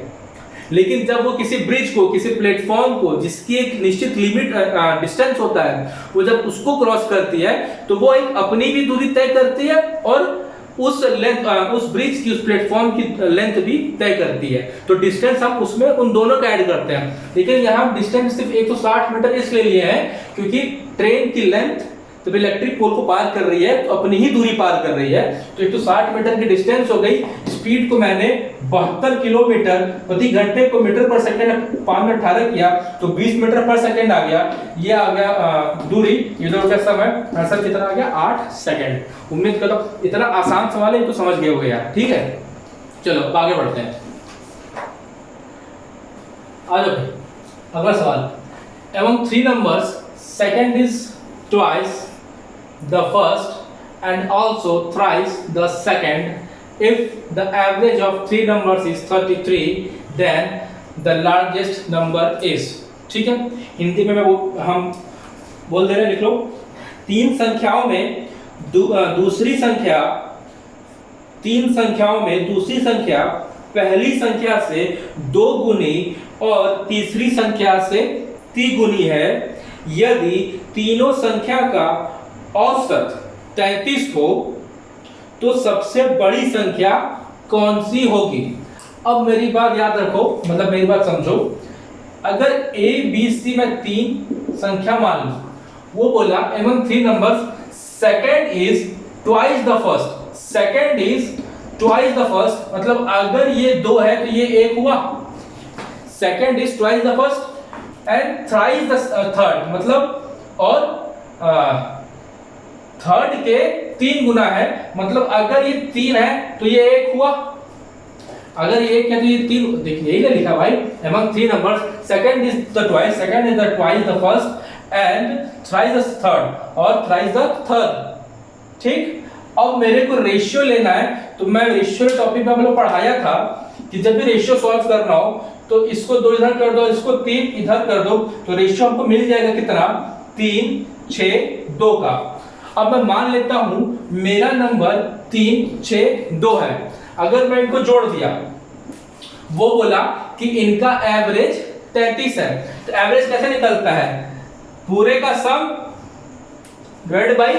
लेकिन जब वो किसी ब्रिज को, किसी प्लेटफॉर्म को जिसकी एक निश्चित लिमिट डिस्टेंस होता है, वो जब उसको क्रॉस करती है तो वो एक अपनी भी दूरी तय करती है और उस लेंथ, उस ब्रिज की, उस प्लेटफॉर्म की लेंथ भी तय करती है। तो डिस्टेंस हम उसमें उन दोनों का ऐड करते हैं। लेकिन यहाँ हम डिस्टेंस सिर्फ 160 मीटर इसलिए लिए हैं क्योंकि ट्रेन की लेंथ जब इलेक्ट्रिक पोल को पार कर रही है तो अपनी ही दूरी पार कर रही है, तो 160 मीटर की डिस्टेंस हो गई। स्पीड को मैंने 72 किलोमीटर प्रति घंटे को मीटर पर सेकंड 5 में 18 किया तो 20 मीटर पर सेकंड आ गया। ये आ गया दूरी, इधर हो गया समय, आंसर कितना आ गया 8 सेकंड। उम्मीद करता हूं इतना आसान सवाल है तो समझ गए होगे यार। ठीक है, चलो अब आगे बढ़ते हैं। आ जाओ अगला सवाल। Among 3 numbers, second is twice the first and also thrice the second. If the average of 3 numbers is 33, then the largest number is। ठीक है, हिंदी में हम बोल दे रहे हैं, लिख लो। 3 संख्याओं में दूसरी संख्या, 3 संख्याओं में दूसरी संख्या पहली संख्या से 2 गुनी और तीसरी संख्या से 3 गुनी है। यदि तीनों संख्या का औसत 33 हो तो सबसे बड़ी संख्या कौन सी होगी। अब मेरी बात याद रखो, मतलब मेरी बात समझो। अगर a b c में 3 संख्या मान लो, वो बोला among 3 numbers second is twice the first, second is twice the first, मतलब अगर ये 2 है तो ये 1 हुआ। second is twice the first and thrice the third, मतलब और थर्ड के 3 गुना है, मतलब अगर ये 3 है तो ये 1 हुआ। अगर ये 1 है तो ये 3, देखिए यही लिखा भाई, among 3 numbers second is the twice, second is the twice the first and thrice the third और thrice the third। ठीक, अब मेरे को रेशियो लेना है, तो मैं रेशियो टॉपिक में हम लोग पढ़ाया था कि जब भी रेशियो सॉल्व करना हो तो इसको 2 इधर कर दो, इसको 3 इधर कर दो, तो रेशियो हमको मिल जाएगा कितना 3 6 2 का। अब मैं मान लेता हूं मेरा नंबर 3 6 2 है। अगर मैं इनको जोड़ दिया, वो बोला कि इनका एवरेज 33 है, तो एवरेज कैसे निकलता है, पूरे का सम डिवाइड बाई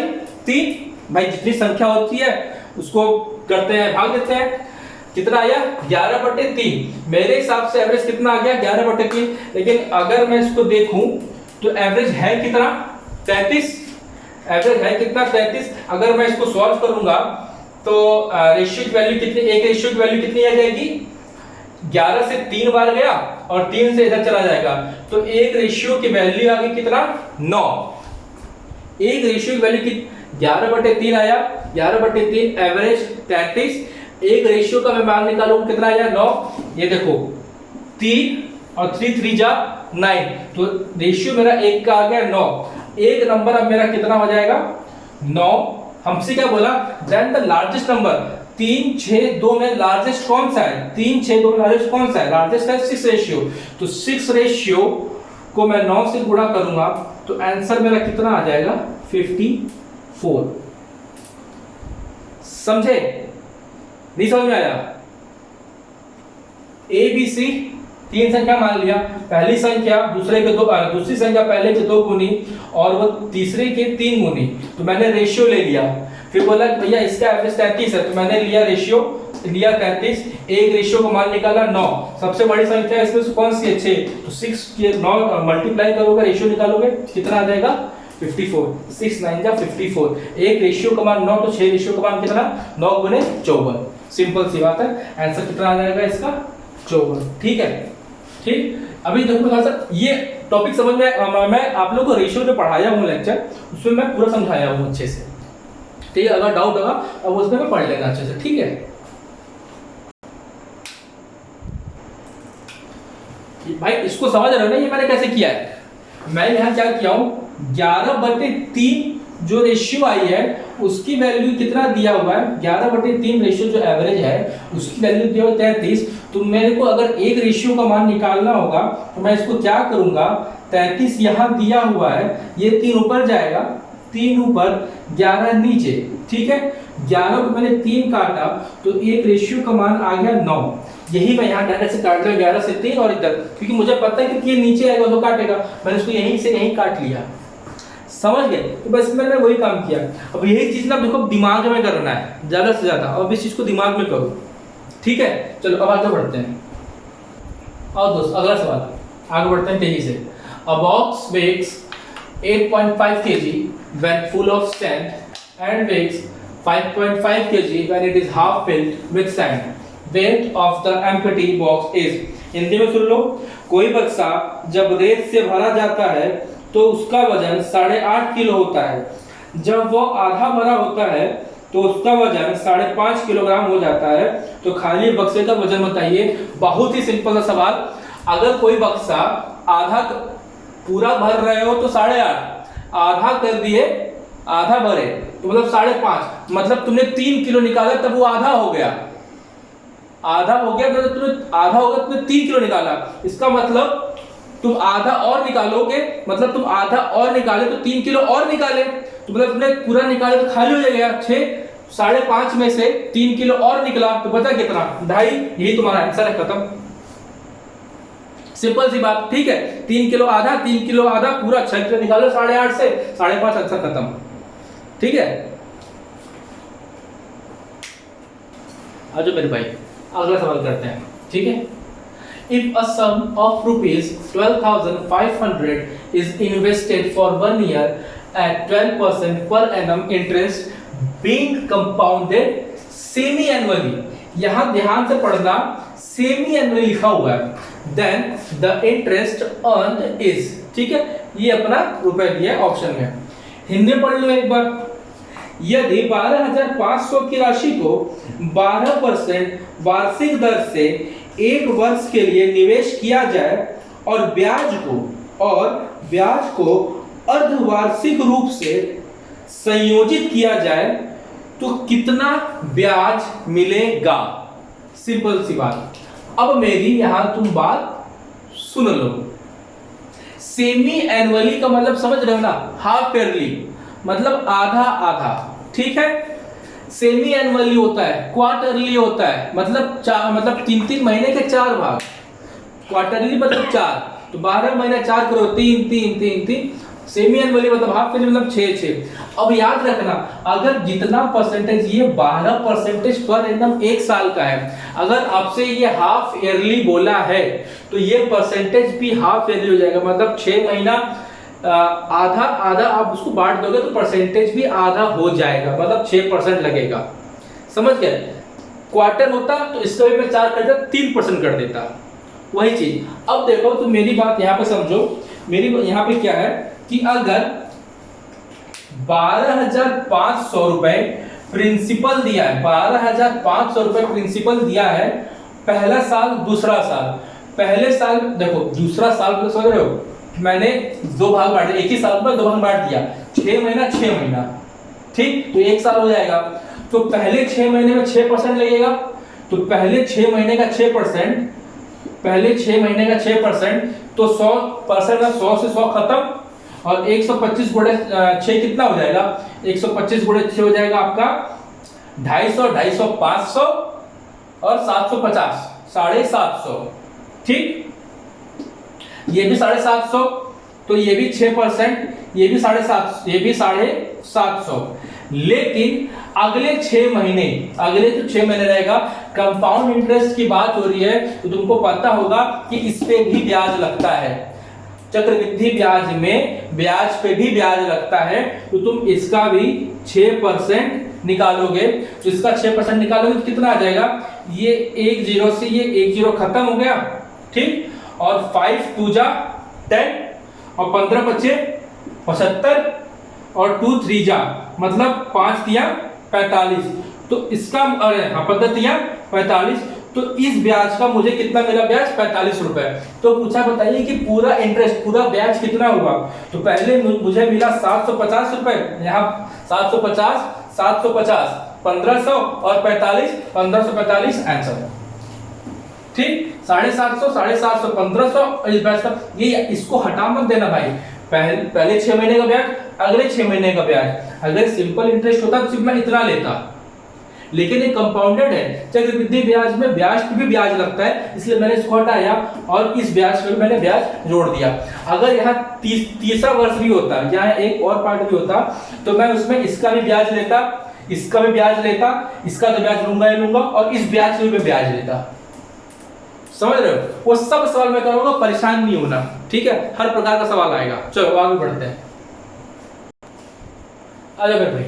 3। भाई जितनी संख्या होती है उसको करते हैं, भाग देते हैं, कितना आया 11/3। मेरे हिसाब से एवरेज कितना आ गया 11/3। लेकिन अगर मैं इसको देखूं तो एवरेज है कितना 33, एवरेज है कितना 33। अगर मैं इसको सॉल्व करूंगा तो रेशियो की वैल्यू कितनी, एक रेशियो की वैल्यू कितनी आ जाएगी, 11 से 3 बार गया और 3 से इधर चला जाएगा, तो एक रेशियो की वैल्यू आ गई कितना 9। एक रेशियो की वैल्यू 11/3 आया, 11/3 एवरेज 33। एक रेशियो का मैं मान निकालूं कितना आया 9। ये देखो 3 और 3 3 जा 9, तो रेशियो मेरा 1 का आ गया 9। एक नंबर अब मेरा कितना हो जाएगा 9। हमसे क्या बोला, देन द लार्जेस्ट नंबर 3 6 2 में लार्जेस्ट कौन सा है, 3 6 2 में लार्जेस्ट कौन सा है, लार्जेस्ट है 6 रेशियो। तो 6 रेशियो को मैं 9 से गुणा करूंगा तो आंसर मेरा कितना आ जाएगा 54। समझे, नहीं समझ में आया। ए बी सी 3 संख्या मान लिया, पहली संख्या दूसरे के 2, दूसरी संख्या पहले के 2 गुनी और वो तीसरे के 3 गुनी, तो मैंने रेशियो ले लिया। फिर बोला भैया इसका एवरेज 33 है, तो मैंने लिया रेशियो, लिया 33। एक रेशियो को मान निकाला 9, सबसे बड़ी संख्या इसमें से कौन सी है 6, तो 6 के 9 मल्टीप्लाई करोगे, रेशियो निकालोगे कितना आ जाएगा 54। 6 9 जा 54। एक रेशियो का मान 9, तो 6 रेशियो का मान कितना 9 गुने 54। सिंपल सी बात है, आंसर कितना आ जाएगा इसका 54। ठीक है, ठीक। ठीक, अभी देखो थोड़ा सा ये टॉपिक समझ में, मैं आप लोगों को रेशियो जो पढ़ाया हूँ लेक्चर, उसमें मैं पूरा समझाया हूँ अच्छे से, ठीक है। अगर डाउट होगा अब उसमें मैं पढ़ लेना अच्छे से, ठीक है। भाई इसको समझ रहे हो ना, ये मैंने कैसे किया है। मैं यहाँ क्या किया हूँ, 11/3 जो रेशियो आई है उसकी वैल्यू कितना दिया हुआ है, 11/3 रेशियो जो एवरेज है उसकी वैल्यू दिया हुआ 33। तो मेरे को अगर एक रेशियो का मान निकालना होगा तो मैं इसको क्या करूंगा, 33 यहाँ दिया हुआ है, ये 3 ऊपर जाएगा, 3 ऊपर 11 नीचे, ठीक है। 11 को मैंने 3 काटा तो एक रेशियो का मान आ गया 9। यही मैं यहाँ डायरेक्ट से काट लिया 11 से 3 और इधर, क्योंकि मुझे पता है कि ये नीचे आएगा तो काटेगा, मैंने इसको यहीं से यहीं काट लिया, समझ गए। तो बस मैंने वही काम किया। अब यही चीज ना देखो दिमाग में करना है ज्यादा से ज्यादा, और इस चीज को दिमाग में करो, ठीक है। चलो अब आगे बढ़ते हैं। और दोस्त अगला सवाल, आगे बढ़ते हैं तेजी से। A box weights 8.5 kg when full of sand and weighs 5.5 kg when it is half filled with sand. Weight of the empty box is, Hindi में सुन लो, कोई बक्सा जब रेत से भरा जाता है तो उसका वजन 8.5 किलो होता है। जब वो आधा भरा होता है तो उसका वजन 5.5 किलोग्राम हो जाता है। तो खाली बक्से का वजन बताइए। बहुत ही सिंपल सा सवाल। अगर कोई बक्सा आधा पूरा भर रहे हो तो 8.5, आधा कर दिए, आधा भरे तो मतलब 5.5, मतलब तुमने 3 किलो निकाला तब वो आधा हो गया, आधा हो गया मतलब तुमने आधा होगा, तुमने 3 किलो निकाला। इसका मतलब तुम आधा और निकालोगे, मतलब तुम आधा और निकाले तो 3 किलो और निकाले, तो मतलब तुमने पूरा निकाले तो खाली हो जाएगा 6, 5.5 में से 3 किलो और निकला तो बचा कितना, 2.5। यही तुम्हारा आंसर है, खत्म, सिंपल सी बात, ठीक है। 3 किलो आधा, 3 किलो आधा, पूरा 6 किलो निकालो 8.5 से, 5.5 आंसर खत्म, ठीक है। आजो मेरे भाई अगला सवाल करते हैं, ठीक है। If a sum of rupees 12,500 is invested for 1 year at 12% per annum interest being compounded semi-annually, यहाँ ध्यान से पढ़ना, semi-annually लिखा हुआ है, then the interest earned is, ठीक है, ये अपना रुपए दिया है ऑप्शन में। हिंदी में पढ़ लो एक बार। यदि 12,500 की राशि को 12% वार्षिक दर से 1 वर्ष के लिए निवेश किया जाए और ब्याज को अर्धवार्षिक रूप से संयोजित किया जाए तो कितना ब्याज मिलेगा, सिंपल सी बात। अब मेरी यहां तुम बात सुन लो। सेमी एनुअली का मतलब समझ रहे हो ना, हाफ ईयरली मतलब आधा आधा, ठीक है। सेमी एनुअली होता है, क्वार्टरली होता है, मतलब 3-3 महीने के 4 भाग, क्वार्टरली मतलब 4, तो 12 महीने 4 करो, 3। सेमी एनुअली मतलब हाफ ईयरली मतलब 6। अब याद रखना, अगर जितना परसेंटेज, ये 12% पर एनम 1 साल का है, अगर आपसे ये हाफ ईयरली बोला है तो ये परसेंटेज भी हाफ ईयरली हो जाएगा, मतलब 6 महीना आधा आधा आप उसको बांट दोगे तो परसेंटेज भी आधा हो जाएगा, मतलब 6% लगेगा, समझ गए। क्वार्टर होता तो इसका भी मैं 4 कर देता, 3% कर देता, वही चीज। अब देखो तो मेरी बात यहाँ पे समझो, मेरी यहाँ पे क्या है कि अगर 12,500 रुपए प्रिंसिपल दिया है, 12,500 रुपए प्रिंसिपल दिया है, पहला साल दूसरा साल, पहले साल देखो, दूसरा साल तो समझ रहे हो, मैंने 2 भाग बांट दिया, एक ही साल में 2 भाग बांट दिया, 6 महीना, ठीक, तो 1 साल हो जाएगा। तो पहले 6 महीने में 6% लगेगा, तो पहले 6 महीने का 6%, पहले 6 महीने का 6%, तो 100% में 100 से 100 खत्म, और 125 गुणे 6 कितना हो जाएगा, 125 गुणे 6 हो जाएगा आपका 250, 500 और 750, 750, ठीक। ये भी 750, तो ये भी 6%, ये भी 750, ये भी 750। लेकिन अगले 6 महीने, अगले जो 6 महीने रहेगा, कंपाउंड इंटरेस्ट की बात हो रही है, तो तुमको पता होगा कि इस पे भी ब्याज लगता है, चक्रवृद्धि ब्याज में ब्याज पे भी ब्याज लगता है, तो तुम इसका भी 6% निकालोगे, तो इसका 6% निकालोगे तो कितना आ जाएगा, ये 1 0 से ये 1 0 खत्म हो गया, ठीक। और 5 2 जा 10 और 15 बचे 75 और 2 3 जा मतलब 5 तिया 45। तो इसका अरे हाँ 15 तिया 45। तो इस ब्याज का मुझे कितना मिला ब्याज 45 रुपए। तो पूछा बताइए कि पूरा इंटरेस्ट पूरा ब्याज कितना हुआ। तो पहले मुझे मिला 750 रुपए, यहाँ 750 750 1500 और 45 1545 आंसर। ठीक 750 750 1500 और इस ब्याज का ये इसको हटा मत देना भाई। पहले 6 महीने का ब्याज अगले 6 महीने का ब्याज। अगर सिंपल इंटरेस्ट होता तो सिर्फ मैं इतना लेता, लेकिन ये कंपाउंडेड है। चक्रवृद्धि ब्याज में ब्याज पे भी ब्याज लगता है, इसलिए मैंने इसको हटाया और इस ब्याज पे मैंने ब्याज जोड़ दिया। अगर यहाँ तीसरा वर्ष भी होता, यहाँ एक और पार्ट भी होता, तो मैं उसमें इसका भी ब्याज लेता, इसका भी ब्याज लेता, इसका तो ब्याज लूंगा ही लूंगा और इस ब्याज पे भी ब्याज लेता। समझ रहे हो? वो सब सवाल मैं करूंगा, परेशान नहीं होना, ठीक है? हर प्रकार का सवाल आएगा। चलो आगे बढ़ते हैं। आजा भाई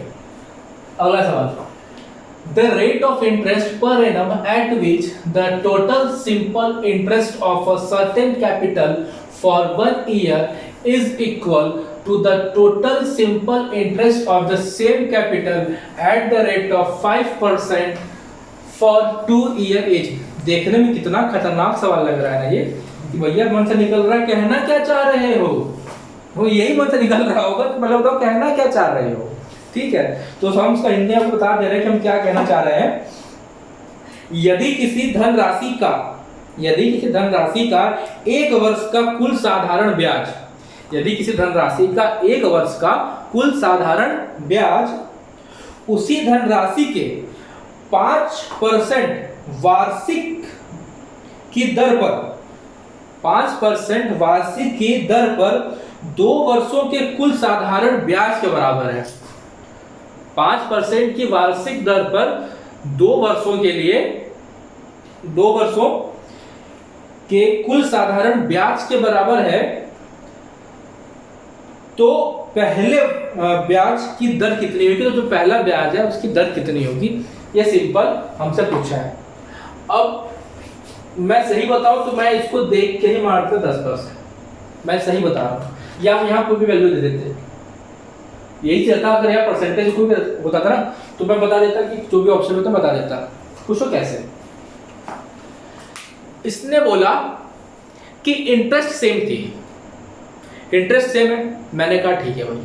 अगला सवाल। The rate of interest per annum at which the total simple interest of a certain capital for 1 year is equal to the total simple interest of the same capital at the rate of 5% for 2 year age। देखने में कितना खतरनाक सवाल लग रहा है ना ये, कि भैया मन से निकल रहा है कहना क्या चाह रहे हो, वो यही मन से निकल रहा होगा, तो मतलब बताओ कहना क्या चाह रहे हो। ठीक है, तो हम उसका हिंदी आपको बता दे रहे हैं कि हम क्या कहना चाह रहे हैं। यदि किसी धनराशि का 1 वर्ष का कुल साधारण ब्याज, यदि किसी धनराशि का 1 वर्ष का कुल साधारण ब्याज उसी धनराशि के 5% वार्षिक की दर पर 5% वार्षिक की दर पर 2 वर्षों के कुल साधारण ब्याज के बराबर है। 5% की वार्षिक दर पर 2 वर्षों के लिए 2 वर्षों के कुल साधारण ब्याज के बराबर है, तो पहले ब्याज की दर कितनी होगी? तो जो पहला ब्याज है उसकी दर कितनी होगी, ये सिंपल हमसे पूछा है। अब मैं सही बताऊं तो मैं इसको देख के ही मारता 10%, मैं सही बता रहा हूं, या यहां कोई भी वैल्यू दे देते, यही चलता। अगर यहाँ परसेंटेज कोई होता था ना तो मैं बता देता कि जो भी ऑप्शन होता बता देता। पूछो कैसे? इसने बोला कि इंटरेस्ट सेम थी, इंटरेस्ट सेम है, मैंने कहा ठीक है भाई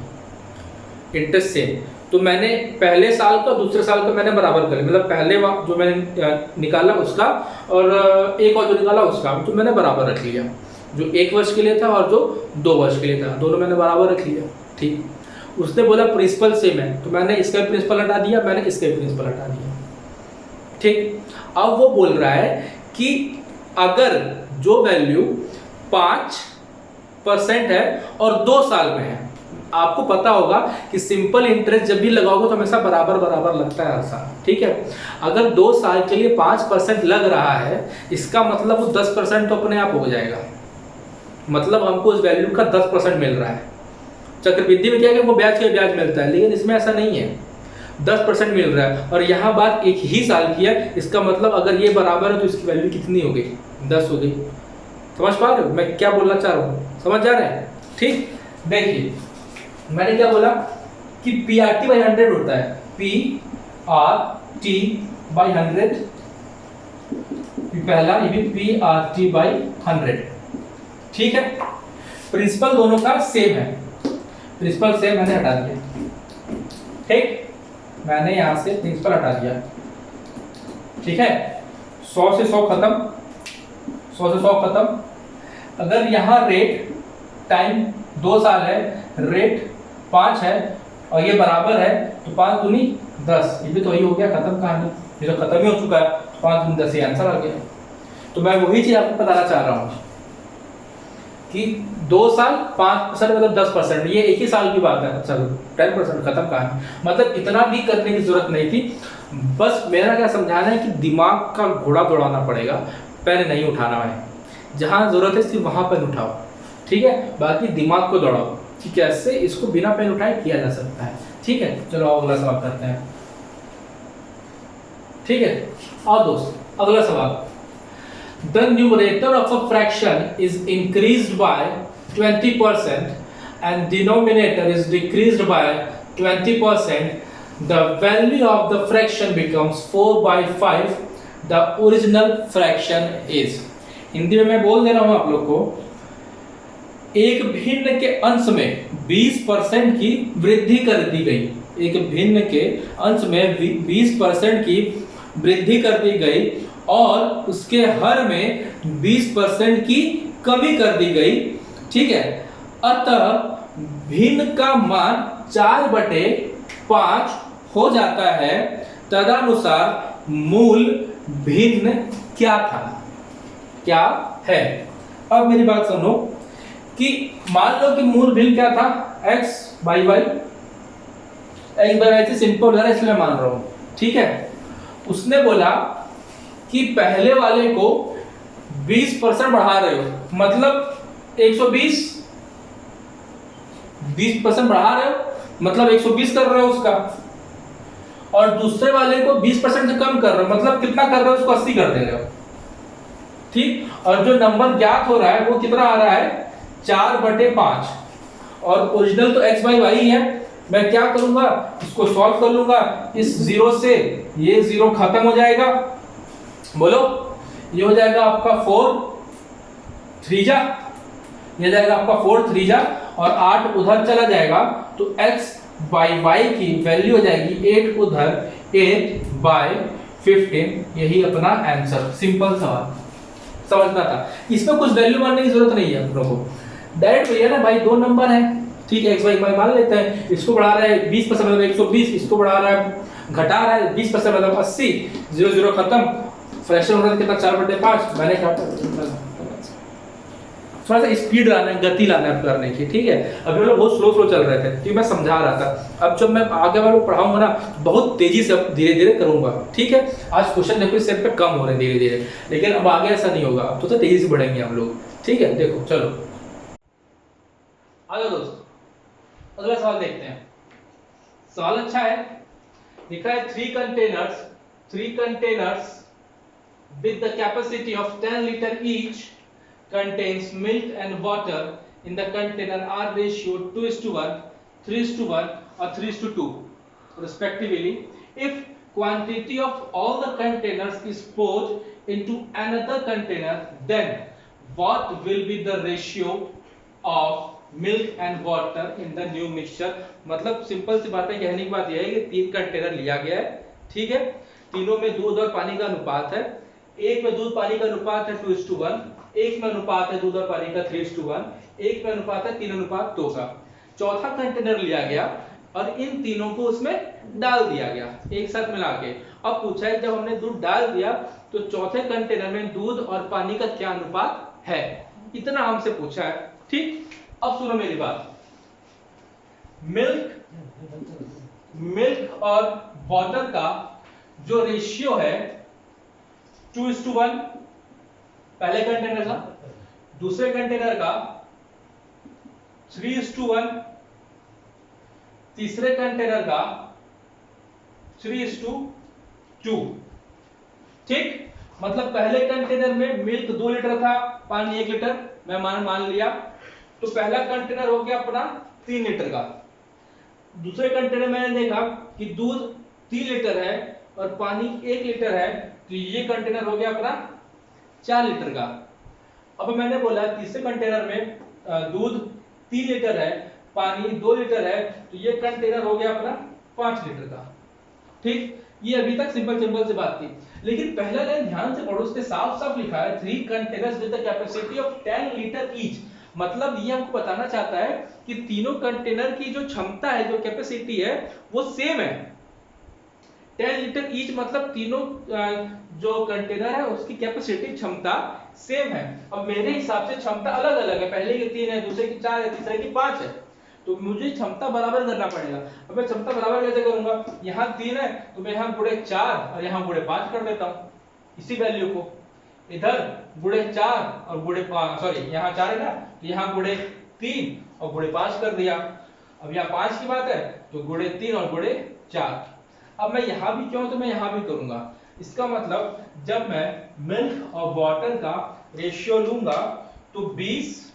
इंटरेस्ट सेम, तो मैंने पहले साल का दूसरे साल का मैंने बराबर कर लिया, मतलब पहले जो मैंने निकाला उसका और एक और जो निकाला उसका, तो मैंने बराबर रख लिया। जो 1 वर्ष के लिए था और जो 2 वर्ष के लिए था, दोनों मैंने बराबर रख लिया। ठीक, उसने बोला प्रिंसिपल सेम है, तो मैंने इसका भी प्रिंसिपल हटा दिया, मैंने इसका भी प्रिंसिपल हटा दिया। ठीक, अब वो बोल रहा है कि अगर जो वैल्यू 5% है और 2 साल में है, आपको पता होगा कि सिंपल इंटरेस्ट जब भी लगाओगे तो हमेशा बराबर बराबर लगता है हर साल। ठीक है, अगर 2 साल के लिए 5% लग रहा है, इसका मतलब वो 10% तो अपने आप हो जाएगा, मतलब हमको उस वैल्यू का 10% मिल रहा है। चक्रवृद्धि में क्या है कि वो ब्याज के ब्याज मिलता है, लेकिन इसमें ऐसा नहीं है, 10% मिल रहा है। और यहाँ बात 1 ही साल की है, इसका मतलब अगर ये बराबर है तो इसकी वैल्यू कितनी हो गई? 10 हो गई। समझ पा रहे हो मैं क्या बोलना चाह रहा हूँ? समझ जा रहे हैं? ठीक, देखिए मैंने क्या बोला कि PRT/100 होता है, PRT/100, पहला ये भी PRT/100। ठीक है, प्रिंसिपल दोनों का सेम है, प्रिंसिपल सेम मैंने हटा दिया। ठीक, मैंने यहां से प्रिंसिपल हटा दिया। ठीक है, 100 से 100 खत्म, 100 से 100 खत्म। अगर यहाँ रेट टाइम 2 साल है, रेट 5 है और ये बराबर है, तो 5 दूनी 10, ये भी तो वही हो गया, खत्म कहानी, ये तो खत्म ही हो चुका है। 5 दूनी 10 ये आंसर आ गया। तो मैं वही चीज आपको बताना चाह रहा हूँ कि 2 साल 5% मतलब 10%, ये 1 ही साल की बात है। चलो 10% खत्म कहानी, मतलब इतना भी करने की जरूरत नहीं थी। बस मेरा क्या समझाना है कि दिमाग का घोड़ा दौड़ाना पड़ेगा, पेन नहीं उठाना है, जहाँ जरूरत है सिर्फ वहां पेन उठाओ। ठीक है, बाकी दिमाग को दौड़ाओ कि कैसे इसको बिना पेन उठाए किया जा सकता है। ठीक है, चलो अगला सवाल करते हैं। ठीक है, और दोस्त अगला सवाल, the numerator of a fraction is increased by 20% and denominator is decreased by 20%, the value of the fraction becomes 4/5. The original fraction is. Hindi में मैं बोल दे रहा हूं आप लोग को, एक भिन्न के अंश में 20% की वृद्धि कर दी गई। एक भिन्न के अंश में 20% की वृद्धि कर दी गई और उसके हर में 20% की कमी कर दी गई। ठीक है, अतः भिन्न का मान 4/5 हो जाता है। तदनुसार मूल भिन्न क्या था, क्या है। अब मेरी बात सुनो कि मान लो कि मूल भिन्न क्या था, x/y। x/y से सिंपल है इसलिए मान रहा हूं। ठीक है, उसने बोला कि पहले वाले को 20% बढ़ा रहे हो, मतलब 120, 20% बढ़ा रहे हो मतलब 120 कर रहे हो उसका, और दूसरे वाले को 20% से कम कर रहे हो मतलब कितना कर रहे हो, उसको 80 कर दे रहे हो। ठीक, और जो नंबर ज्ञात हो रहा है वो कितना आ रहा है, 4/5, और ओरिजिनल तो x/y ही है। मैं क्या करूंगा, इसको सॉल्व कर लूंगा। इस 0 से ये 0 खत्म हो जाएगा, बोलो ये हो जाएगा आपका 4/3, ये जाएगा आपका 4/3 और 8 उधर चला जाएगा तो x/y की वैल्यू हो जाएगी 8 उधर, 8/15। यही अपना आंसर। सिंपल सवाल, समझना था। इसमें कुछ वैल्यू मानने की जरूरत नहीं है आप लोगों को, डायरेक्ट भैया ना भाई, दो नंबर है। ठीक है, x/y मान लेते हैं, इसको बढ़ा रहा है 20% मतलब 120, इसको बढ़ा रहा है घटा रहा है 20% मतलब 80, 0 0 खत्म, फ्रैक्शन हो रहा है कितना, 4/5। मैंने कहा थोड़ा सा स्पीड लाना है, गति लाना है करने की। ठीक है, अभी लोग बहुत स्लो चल रहे थे क्योंकि मैं समझा रहा था। अब जब मैं आगे वालों को पढ़ाऊंगा ना बहुत तेजी से धीरे धीरे करूंगा। ठीक है, आज क्वेश्चन देखो इस सेट पे कम हो रहे हैं धीरे धीरे, लेकिन अब आगे ऐसा नहीं होगा, अब तो तेजी से बढ़ेंगे हम लोग। ठीक है, देखो चलो आ जाओ दोस्त, अगला सवाल देखते हैं। सवाल अच्छा है, लिखा है 3 containers with the capacity of 10 liter each contains milk and water in the container are ratio 2:1, 3:1 or 3:2 respectively. If quantity of all the containers is poured into another container, then what will be the ratio of milk and water in the new mixture। मतलब simple सी बात है, कहने की बात यह है कि 3 container लिया गया है। ठीक है, तीनों में दूध और पानी का अनुपात है। एक में दूध पानी का अनुपात है 2:1, एक में अनुपात है दूध और पानी का 3:1, एक में अनुपात है 3:2 का। चौथा कंटेनर लिया गया और इन तीनों को उसमें डाल दिया गया एक साथ मिला के। अब पूछा है जब हमने दूध डाल दिया तो चौथे कंटेनर में दूध और पानी का क्या अनुपात है, इतना हमसे पूछा है। ठीक, अब सुनो मेरी बात, मिल्क और वाटर का जो रेशियो है 2:1 पहले कंटेनर का, दूसरे कंटेनर का 3:1, तीसरे कंटेनर का 3:2। ठीक, मतलब पहले कंटेनर में मिल्क 2 लीटर था, पानी 1 लीटर, मैं मान लिया, तो पहला कंटेनर हो गया अपना 3 लीटर का। दूसरे कंटेनर में मैंने देखा कि दूध 3 लीटर है और पानी 1 लीटर है, तो ये कंटेनर हो गया अपना 4 लीटर का। अब मैंने बोला तीसरे कंटेनर में दूध 3 लीटर है, पानी 2 लीटर है, तो ये कंटेनर हो गया अपना 5 लीटर का। ठीक, ये अभी तक सिंपल सी बात थी, लेकिन पहला लाइन ध्यान से पढ़ो, उसके साफ साफ लिखा है 3 containers with the capacity of 10 litre each. मतलब ये हमको बताना चाहता है कि तीनों कंटेनर की जो क्षमता है, जो कैपेसिटी है वो सेम है, 10 लीटर ईच, मतलब तीनों जो कंटेनर है उसकी कैपेसिटी क्षमता सेम है। अब मेरे हिसाब से क्षमता अलग अलग है, पहले की 3 है, दूसरे की 4 है, तीसरे की 5 है, तो मुझे क्षमता बराबर करना पड़ेगा। अब मैं क्षमता बराबर कैसे करूंगा, यहाँ 3 है तो मैं यहाँ गुणे 4 और यहाँ गुणे 5 कर देता हूँ, इसी वैल्यू को इधर गुणे 4 और गुणे 5, सॉरी यहाँ 4 है ना, तो यहाँ गुणे 3 और गुणे 5 कर दिया। अब यहाँ 5 की बात है तो गुणे 3 और गुणे 4। अब मैं यहाँ भी क्यों, तो मैं यहाँ भी करूंगा, इसका मतलब जब मैं मिल्क और वाटर का रेशियो लूंगा तो 20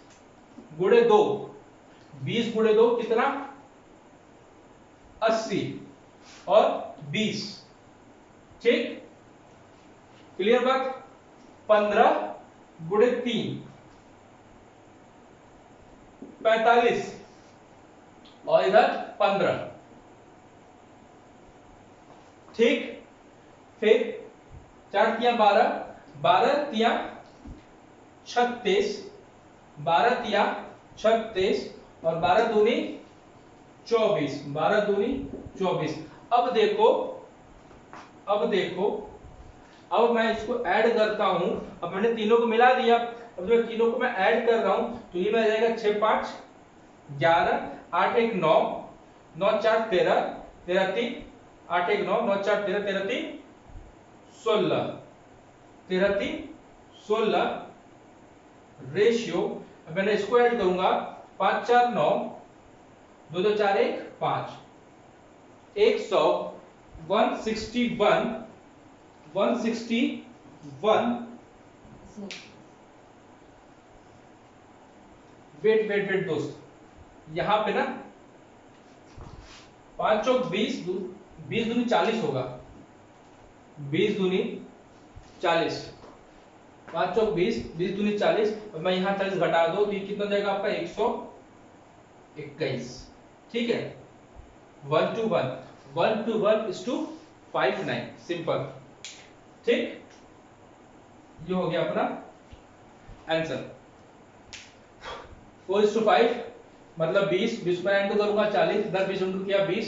गुणे 2, 20 गुणे 2 कितना, 80 और 20, ठीक, क्लियर बात। 15 गुणे 3 45 और इधर 15, ठीक। फिर 4 तिया 12, 12 तिया 36, 12 तिया 36 और 12 दूनी 24, 12 दूनी 24। अब देखो, अब देखो, अब मैं इसको ऐड करता हूं। अब मैंने तीनों को मिला दिया, अब जो तीनों को मैं ऐड कर रहा हूं तो ये मिल जाएगा 6 5 11, 8 1 9, 9 4 13, 13 3, 8 1 9, 9 4 13, 13 3 16, 13 3 16 रेशियो। अब मैंने इसको ऐड करूंगा 5 4 9, 2 2 4 1 5, 100, 161, 161। वेट वेट वेट दोस्त, यहां पे ना 5 चौक 20, 20 दूनी 40 होगा, 20 दूनी 40, 5 चौक 20, 20 दूनी 40 और मैं यहां 40 घटा दो तो ये कितना जाएगा आपका 121, ठीक है। 1 to 1, 1 to 1 is to 59, simple, ठीक। ये हो गया अपना आंसर। 4:5 मतलब 20, 20 में इंटू करूंगा 40, 10 20 इंटू किया 20,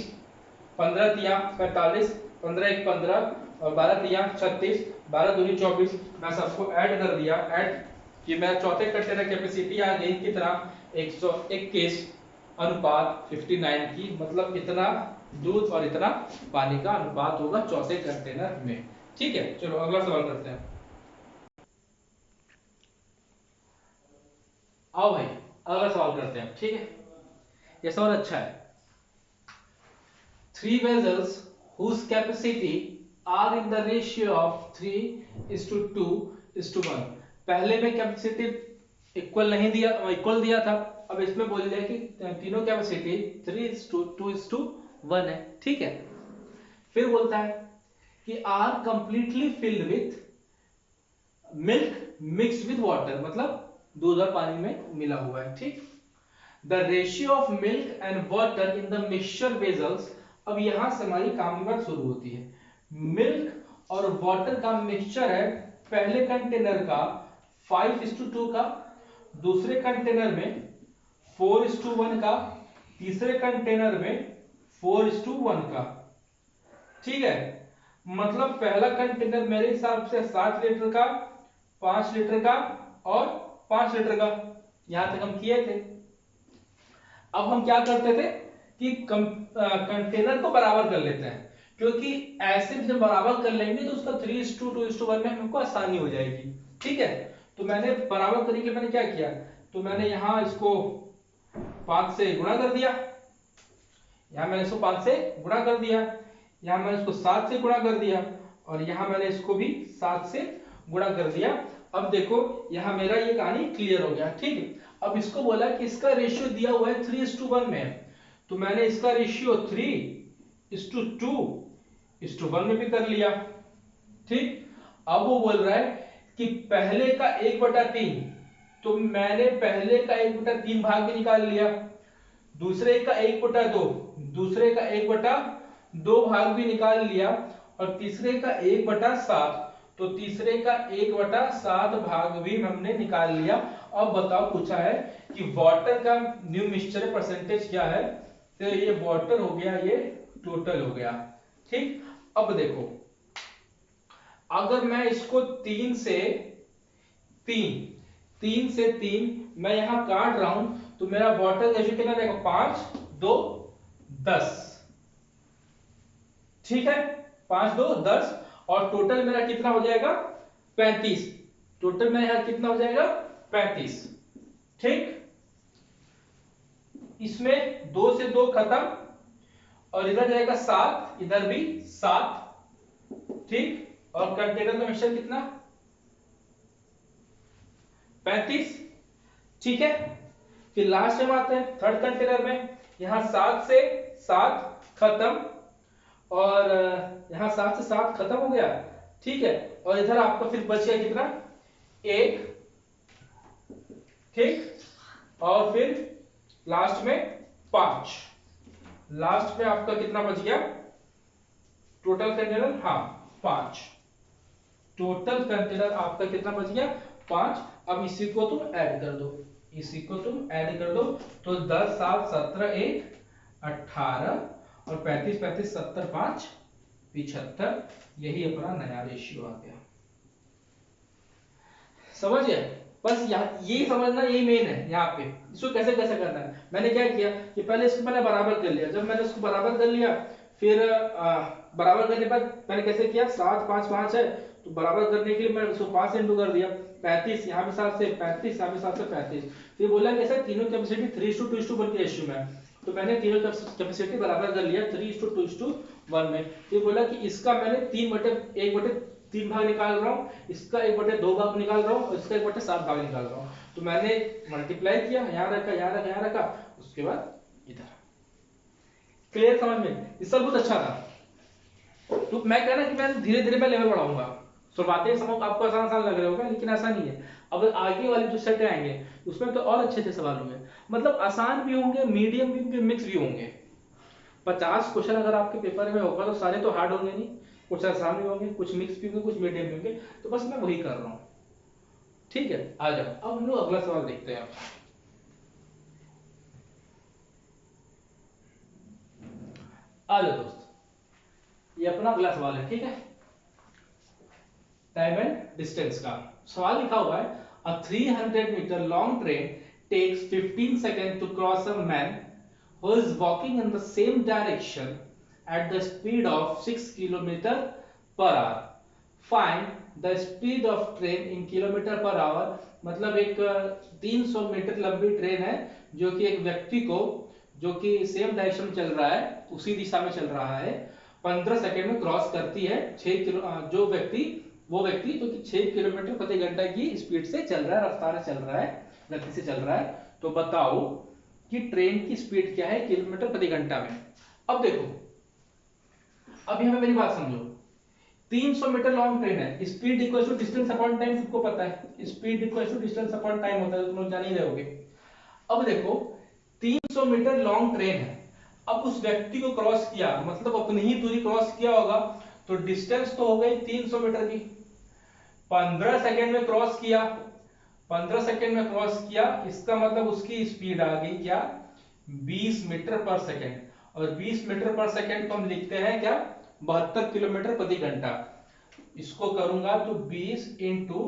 15 तिया 45, 15 1 15 और 12 तिया 36, 12 दूनी 24। मैं सबको ऐड कर दिया, ऐड कि मेरा चौथे कंटेनर कैपेसिटी आ गई कितना, 121 अनुपात 59 की, मतलब इतना दूध और इतना पानी का अनुपात होगा चौथे कंटेनर में, ठीक है। चलो अगला सवाल करते हैं। आओ भाई अगला सवाल करते हैं, ठीक है। ये सवाल अच्छा है। Three vessels whose capacity are in the ratio of 3:2:1। पहले में कैपेसिटी इक्वल नहीं दिया, इक्वल दिया था। अब इसमें बोल दिया कि तीनों कैपेसिटी 3:2:1 है, ठीक है। फिर बोलता है कि are completely filled with milk mixed with water, मतलब दूध और पानी में मिला हुआ है, ठीक। The ratio of milk and water in the mixture vessels. अब यहां से हमारी काम की बात शुरू होती है। मिल्क और वाटर का मिक्सचर है पहले कंटेनर का 5:2 का, दूसरे कंटेनर में 4:1 का, तीसरे कंटेनर में 4:1 का, ठीक है। मतलब पहला कंटेनर मेरे हिसाब से 7 लीटर का, 5 लीटर का और 5 लीटर का, यहां तक हम किए थे। अब हम क्या करते थे कि कंटेनर को बराबर कर लेते हैं, क्योंकि ऐसे जब बराबर कर लेंगे तो उसका 3:2:1 में हमको आसानी हो जाएगी, ठीक है। तो मैंने बराबर करने के लिए मैंने क्या किया, तो मैंने यहां इसको 5 से गुणा कर दिया, यहां मैंने इसको 5 से गुणा कर दिया, यहां मैंने इसको 7 से गुणा कर दिया और यहां मैंने इसको भी 7 से गुणा कर दिया। अब देखो यहां मेरा ये कहानी क्लियर हो गया, ठीक है। अब इसको बोला कि इसका रेशियो दिया हुआ है 3:1 में, तो मैंने इसका रेशियो 3:2:1 में भी कर लिया, ठीक। अब वो बोल रहा है कि पहले का 1/3, तो मैंने पहले का 1/3 भाग भी निकाल लिया, दूसरे का 1/2, दूसरे का 1/2 भाग भी निकाल लिया और तीसरे का 1/7, तो तीसरे का 1/7 भाग भी हमने निकाल लिया। अब बताओ पूछा है कि वाटर का न्यू मिक्सचर परसेंटेज क्या है, तो ये वाटर हो गया, ये टोटल हो गया, ठीक। अब देखो अगर मैं इसको 3 से 3 मैं यहां काट रहा हूं तो मेरा वाटर रेशियो कितना रहेगा, 5 2 10, ठीक है। 5 2 10 और टोटल मेरा कितना हो जाएगा 35, टोटल मेरा यहां कितना हो जाएगा 35, ठीक। इसमें 2 से 2 खत्म और इधर जाएगा 7, इधर भी 7, ठीक। और कंटेनर का मिक्सचर कितना 35, ठीक है। फिर लास्ट में आते हैं थर्ड कंटेनर में, यहाँ 7 से 7 खत्म, और यहाँ 7 से 7 खत्म हो गया, ठीक है। और इधर आपका फिर बच गया कितना 1, ठीक। और फिर लास्ट में 5, लास्ट में आपका कितना बच गया टोटल कंटेनर, हाँ 5, टोटल कंटेनर आपका कितना बच गया 5। अब इसी को तुम ऐड कर दो, इसी को तुम ऐड कर दो, तो 10 7 17 1 18 और 35 35 70 5 75, यही अपना नया रेशियो आ गया। समझ गए? बस ये समझना, यही मेन है यहाँ पे। इसको कैसे कैसे करना है, मैंने क्या किया कि पहले इसको मैंने बराबर कर लिया। जब मैंने इसको बराबर कर लिया, फिर बराबर करने के बाद मैंने कैसे किया, 7 5 5 है, तो बराबर करने के लिए मैंने उसको 5 इंटू कर दिया, 35 यहाँ भी 7 से 35, यहाँ भी 7 से 35। फिर बोला कैसे, तीनों कैपेसिटी 3:2:1 के रेशियो में, तो मैंने तीनों कैपेसिटी बराबर कर लिया 3:2:1 में। फिर बोला कि इसका मैंने 3/1/3 भाग निकाल रहा हूँ, इसका 1/2 भाग निकाल रहा हूँ, और इसका 1/7 भाग निकाल रहा हूँ। तो मैंने मल्टीप्लाई किया, यहाँ रखा यहाँ रखा यहाँ रखा, उसके बाद इधर। क्लियर समझ में? ये सब बहुत अच्छा था। तो मैं कहना कि मैं धीरे धीरे मैं लेवल बढ़ाऊंगा। शुरुआती समय आपको आसान आसान लग रहा होगा, लेकिन ऐसा नहीं है। अब आगे वाले जो सेट आएंगे उसमें तो और अच्छे अच्छे सवाल होंगे, मतलब आसान भी होंगे, मीडियम भी होंगे, मिक्स भी होंगे। 50 क्वेश्चन अगर आपके पेपर में होगा तो सारे तो हार्ड होंगे नहीं, कुछ आसान भी होंगे, कुछ मिक्स भी होंगे, कुछ मीडियम भी होंगे। तो बस मैं वही कर रहा हूँ, ठीक है। आ जाओ, अब हम लोग अगला सवाल देखते हैं। आ जाओ दोस्त, ये अपना अगला सवाल है, ठीक है। टाइम एंड डिस्टेंस का सवाल लिखा हुआ है, a 300 metre long train takes 15 second to cross a man who is walking in the same direction at the speed of 6 km per hour. Find the speed of train in kilometer per hour। मतलब एक 300 metre लंबी train है जो कि एक व्यक्ति को, जो कि सेम डायरेक्शन में चल रहा है, उसी दिशा में चल रहा है, 15 सेकंड में क्रॉस करती है 6 किलो, वो व्यक्ति जो कि 6 किलोमीटर प्रति घंटा की स्पीड से चल रहा है, रफ्तार से चल रहा है, गति से चल रहा है। तो बताओ कि ट्रेन की स्पीड क्या है किलोमीटर प्रति घंटा में। अब देखो, अब यहां पे मेरी बात समझो, 300 मीटर लॉन्ग ट्रेन है, speed equal to distance upon time सबको पता है, speed equal to distance upon time होता है, तो तुम लोग जान ही रहोगे। अब देखो 300 मीटर लॉन्ग ट्रेन है, अब उस व्यक्ति को क्रॉस किया, मतलब अपनी ही दूरी क्रॉस किया होगा, तो डिस्टेंस तो हो गई 300 मीटर की। 15 सेकंड में क्रॉस किया, 15 सेकंड में क्रॉस किया, इसका मतलब उसकी स्पीड आ गई क्या 20 मीटर पर सेकंड। और 20 मीटर पर सेकंड को हम लिखते हैं क्या 72 किलोमीटर प्रति घंटा। इसको करूंगा तो 20 इंटू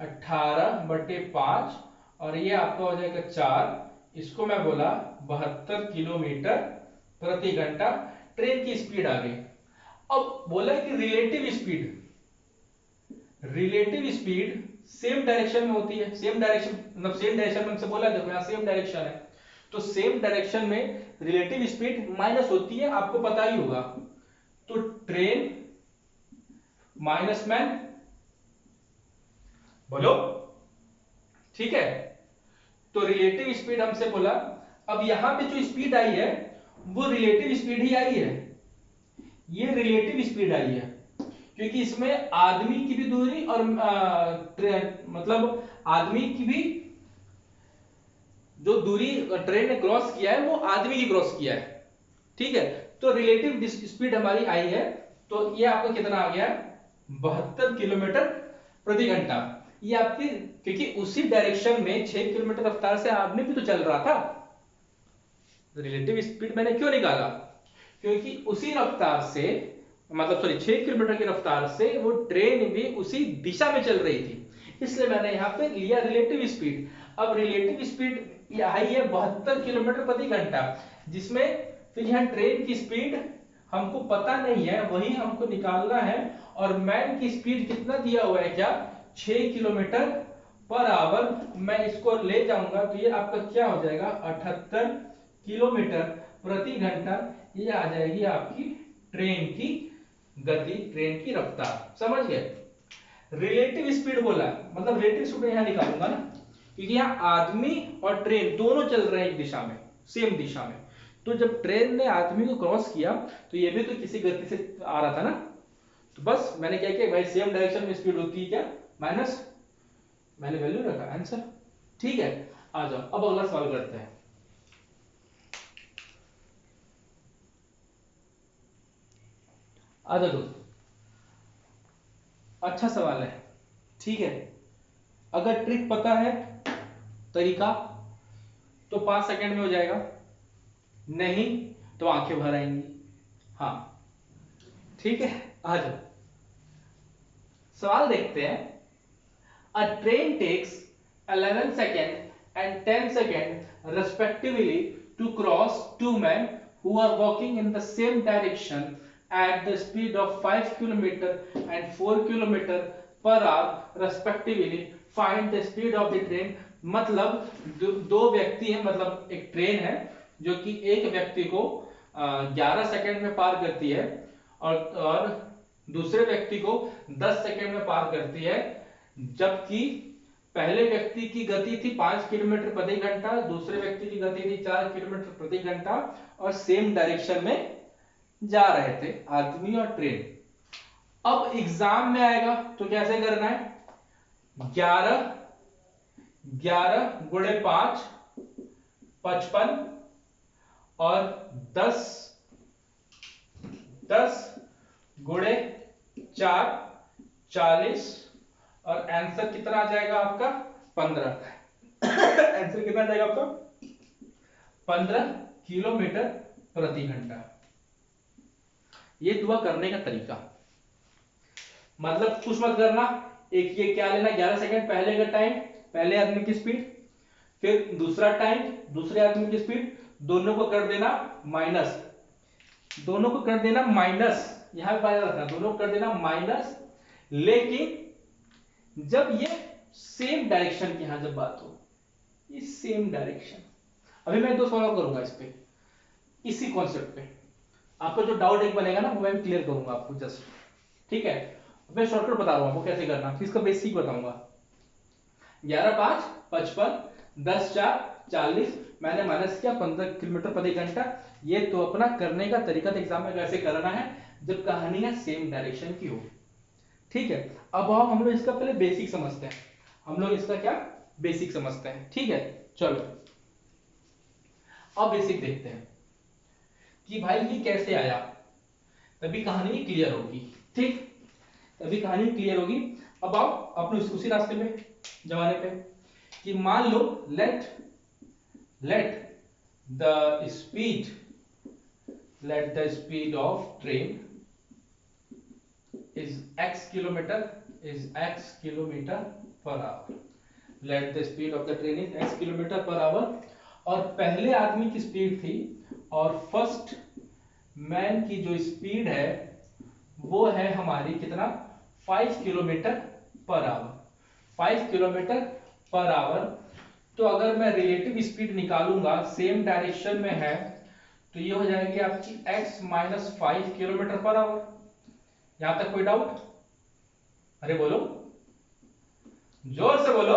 18/5 और ये आपका हो जाएगा 4, इसको मैं बोला 72 किलोमीटर प्रति घंटा ट्रेन की स्पीड आ गई। अब बोला कि रिलेटिव स्पीड सेम डायरेक्शन में होती है, सेम डायरेक्शन मतलब सेम डायरेक्शन में हमसे बोला, देखो यहां सेम डायरेक्शन है, तो सेम डायरेक्शन में रिलेटिव स्पीड माइनस होती है, आपको पता ही होगा। तो ट्रेन माइनस मैन, बोलो, ठीक है। तो रिलेटिव स्पीड हमसे बोला, अब यहां पे जो स्पीड आई है वो रिलेटिव स्पीड ही आई है, ये रिलेटिव स्पीड आई है, क्योंकि इसमें आदमी की भी दूरी और मतलब आदमी की भी जो दूरी ट्रेन ने क्रॉस किया है वो आदमी की क्रॉस किया है, ठीक है। तो रिलेटिव स्पीड हमारी आई है, तो ये आपका कितना आ गया 72 किलोमीटर प्रति घंटा। ये आपकी, क्योंकि उसी डायरेक्शन में 6 किलोमीटर रफ्तार से आदमी भी तो चल रहा था। रिलेटिव स्पीड मैंने क्यों निकाला, क्योंकि उसी रफ्तार से, मतलब सॉरी 6 किलोमीटर की रफ्तार से वो ट्रेन भी उसी दिशा में चल रही थी, इसलिए मैंने यहां पे लिया रिलेटिव स्पीड। अब रिलेटिव स्पीड आई है 72 किलोमीटर प्रति घंटा, जिसमें फिर यहां ट्रेन की स्पीड हमको पता नहीं है, वही हमको निकालना है। और मैन की स्पीड कितना दिया हुआ है क्या 6 किलोमीटर पर आवर, मैं इसको ले जाऊंगा तो ये आपका क्या हो जाएगा 78 किलोमीटर प्रति घंटा, ये आ जाएगी आपकी ट्रेन की गति ट्रेन की रफ्तार, समझ गए। रिलेटिव स्पीड बोला मतलब रिलेटिव स्पीड यहां निकालूंगा ना, क्योंकि यहाँ आदमी और ट्रेन दोनों चल रहे हैं एक दिशा में, सेम दिशा में। तो जब ट्रेन ने आदमी को क्रॉस किया तो ये भी तो किसी गति से आ रहा था ना, तो बस मैंने क्या किया भाई, सेम डायरेक्शन में स्पीड होती है क्या, माइनस, मैंने वैल्यू रखा, आंसर। ठीक है, आ जाओ अब अगला सवाल करते हैं। आ जाओ दोस्तों, अच्छा सवाल है, ठीक है। अगर ट्रिक पता है, तरीका, तो 5 सेकंड में हो जाएगा, नहीं तो आंखें भर आएंगी। हाँ ठीक है, आ जाओ सवाल देखते हैं। A train takes 11 second and 10 second respectively to cross two men who are walking in the same direction at the speed of 5 km and 4 km per hour respectively. Find the speed of the train. मतलब दो व्यक्ति हैं, मतलब एक train है जो कि एक व्यक्ति को 11 सेकेंड में पार करती है और दूसरे व्यक्ति को 10 सेकेंड में पार करती है, जबकि पहले व्यक्ति की गति थी 5 किलोमीटर प्रति घंटा, दूसरे व्यक्ति की गति थी 4 किलोमीटर प्रति घंटा, और सेम डायरेक्शन में जा रहे थे आदमी और ट्रेन। अब एग्जाम में आएगा तो कैसे करना है, 11 11 गुणे 5 55 और 10 10 गुणे 4 40 और आंसर कितना आ जाएगा आपका 15। आंसर कितना आ जाएगा आपका 15 किलोमीटर प्रति घंटा। ये दुआ करने का तरीका, मतलब कुछ मत करना, एक ये क्या लेना 11 सेकंड पहले का टाइम, पहले आदमी की स्पीड, फिर दूसरा टाइम दूसरे आदमी की स्पीड, दोनों को कर देना माइनस, दोनों को कर देना माइनस, यहां पे रखना, दोनों को कर देना माइनस। लेकिन जब ये सेम डायरेक्शन की यहां जब बात हो, ये सेम डायरेक्शन, अभी मैं 2 सवाल करूंगा इस पे, इसी कॉन्सेप्ट पे, आपको जो डाउट एक बनेगा ना वो मैं क्लियर करूंगा आपको जस्ट, ठीक है। मैं शॉर्टकट बता रहा हूं आपको कैसे करना, फिर इसका बेसिक बताऊंगा। 11 5 55 10 4 40, मैंने माइनस किया 15 किलोमीटर प्रति घंटा। ये तो अपना करने का तरीका तो एग्जाम में कैसे करना है जब कहानियां सेम डायरेक्शन की हो, ठीक है। अब आओ हम लोग इसका पहले बेसिक समझते हैं, हम लोग इसका क्या बेसिक समझते हैं, ठीक है। चलो अब बेसिक देखते हैं कि भाई ये कैसे आया, तभी कहानी क्लियर होगी, ठीक, तभी कहानी क्लियर होगी। अब आओ अपने उसी रास्ते में जमाने पे, कि मान लो let the speed of train is x kilometer per hour, let the speed of the train is x kilometer per hour, और पहले आदमी की स्पीड थी और फर्स्ट मैन की जो स्पीड है वो है हमारी कितना 5 kilometre per our, 5 kilometre per our. तो अगर मैं रिलेटिव स्पीड निकालूंगा सेम डायरेक्शन में है तो ये हो जाएगी आपकी x minus 5 kilometre per our. यहां तक कोई डाउट, अरे बोलो जोर से बोलो,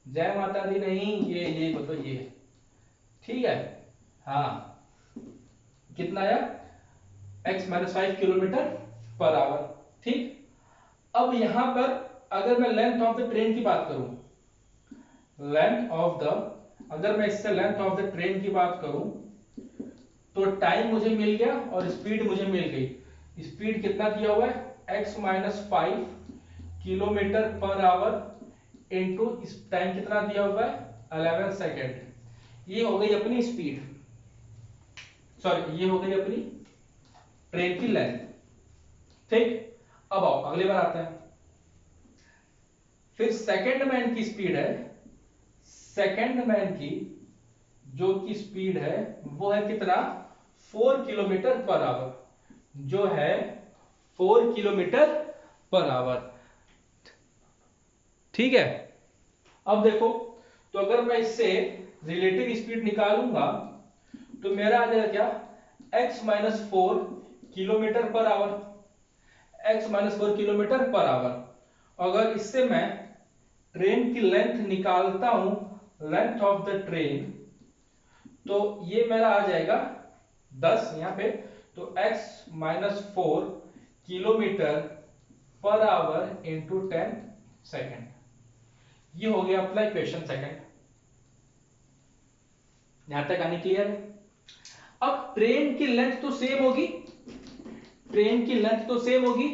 जय माता दी नहीं, ये बताओ ये, ठीक है। हाँ कितना आया x minus 5 kilometre per our, ठीक। अब यहां पर अगर मैं लेंथ ऑफ द ट्रेन की बात करूं, अगर मैं इससे लेंथ ऑफ द ट्रेन की बात करूं तो टाइम मुझे मिल गया और स्पीड मुझे मिल गई। स्पीड कितना दिया हुआ है x minus 5 kilometre per hour into इस टाइम कितना दिया हुआ है 11 सेकेंड। ये हो गई अपनी स्पीड, सॉरी ये हो गई अपनी ट्रेन की लेंथ, ठीक। अब आओ अगली बार आते हैं, फिर सेकंड मैन की स्पीड है, सेकंड मैन की जो की स्पीड है वो है कितना 4 किलोमीटर पर आवर, जो है 4 किलोमीटर पर आवर, ठीक है। अब देखो तो अगर मैं इससे रिलेटिव स्पीड निकालूंगा तो मेरा आ जाएगा क्या x minus 4 kilometre per our, x minus 4 kilometre per our. अगर इससे मैं ट्रेन की लेंथ निकालता हूं, लेंथ ऑफ द ट्रेन, तो ये मेरा आ जाएगा 10 यहां पे, तो x minus 4 kilometre per hour into 10 second. ये हो गया अपना इक्वेशन सेकंड। यहां तक आने क्लियर है? अब ट्रेन की लेंथ तो सेम होगी, ट्रेन की लेंथ तो सेम होगी,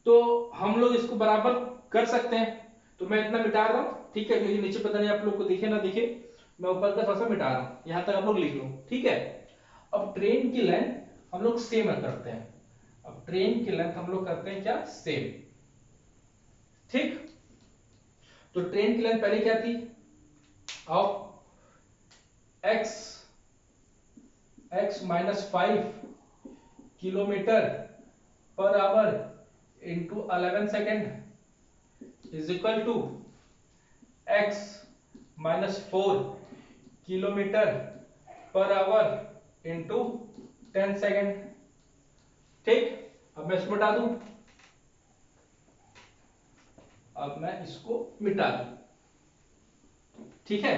तो हम लोग इसको बराबर कर सकते हैं। तो मैं इतना मिटा रहा हूं, ठीक है, क्योंकि नीचे पता नहीं आप लोग को दिखे ना दिखे, मैं ऊपर का थोड़ा सा मिटा रहा हूं, यहां तक आप लोग लिख लो, ठीक है। अब ट्रेन की लेंथ हम लोग सेम करते हैं, अब ट्रेन की लेंथ हम लोग करते हैं क्या, सेम, ठीक। तो ट्रेन की लेंथ पहले क्या थी, आओ, x minus 5 kilometre per hour into 11 second is equal to x minus 4 kilometre per hour into 10 second, ठीक। अब मैं इसको मिटा दूं, अब मैं इसको मिटा दूं, ठीक है।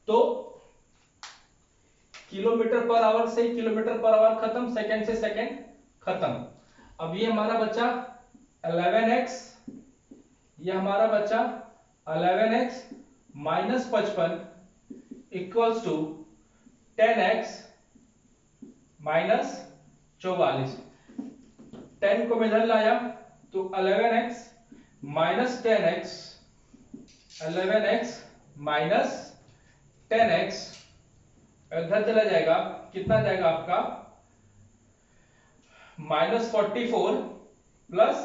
तो किलोमीटर पर आवर से किलोमीटर पर आवर खत्म, सेकंड से सेकंड खत्म। अब ये हमारा बचा 11x, ये हमारा बचा 11x minus 55 equals to 10x minus 44। 10 को मैं इधर लाया तो 11x minus 10x, 11x minus 10x इधर चला जाएगा, कितना जाएगा आपका, माइनस 44 प्लस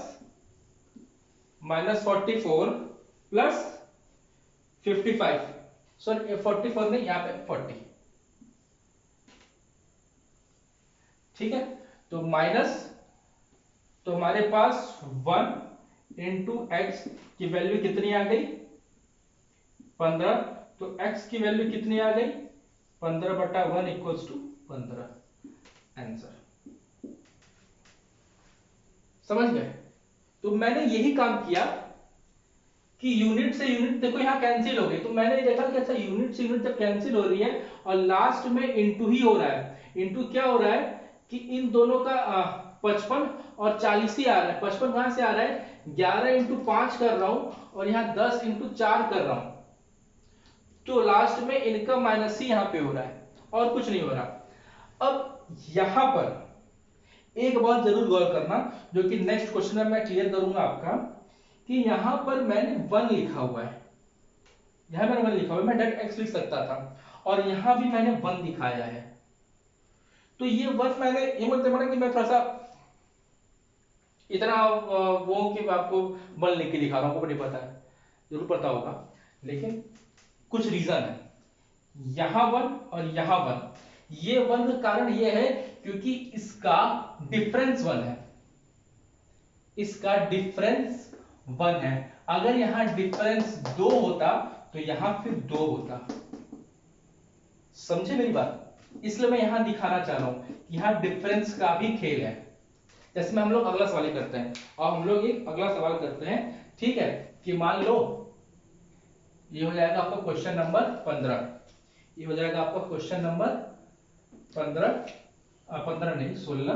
प्लस 55, सॉरी 44 नहीं, यहां पे 40, ठीक है। तो माइनस, तो हमारे पास 1 इंटू एक्स की वैल्यू कितनी आ गई, 15। तो x की वैल्यू कितनी आ गई, 15/1 इक्वल्स टू 15, आंसर। समझ गए? तो मैंने यही काम किया कि यूनिट से यूनिट देखो यहां कैंसिल हो गई, तो मैंने देखा कि अच्छा यूनिट से यूनिट जब कैंसिल हो रही है और लास्ट में इंटू ही हो रहा है, इंटू क्या हो रहा है कि इन दोनों का 55 और 40 ही आ रहा है। 55 कहां से आ रहा है, 11 इंटू 5 कर रहा हूं और यहां 10 इंटू 4 कर रहा हूं, तो लास्ट में इनका माइनस ही यहां पे हो रहा है और कुछ नहीं हो रहा। अब यहां पर एक बात जरूर गौर करना, जो कि नेक्स्ट क्वेश्चन में मैं क्लियर करूंगा आपका, कि यहां पर मैंने 1 लिखा हुआ है, यहां मैंने 1 लिखा हुआ है, मैं डायरेक्ट x लिख सकता था, और यहां भी मैंने 1 दिखाया है। तो ये 1 मैंने ये मतलब माना कि मैं थोड़ा सा इतना वो कि आपको 1 लिख के दिखा रहा हूं, आपको नहीं पता है, जरूर पता होगा, लेकिन कुछ रीजन है, यहां 1 और यहां 1। ये 1 का कारण ये है क्योंकि इसका डिफरेंस 1 है, इसका डिफरेंस 1 है। अगर यहां डिफरेंस 2 होता तो यहां फिर 2 होता। समझे मेरी बात? इसलिए मैं यहां दिखाना चाह रहा हूं कि यहां डिफरेंस का भी खेल है। जैसे में हम लोग अगला सवाल करते हैं, और हम लोग एक अगला सवाल करते हैं, ठीक है, कि मान लो ये हो जाएगा आपका क्वेश्चन नंबर 15, ये हो जाएगा आपका क्वेश्चन नंबर 15, 15 नहीं 16,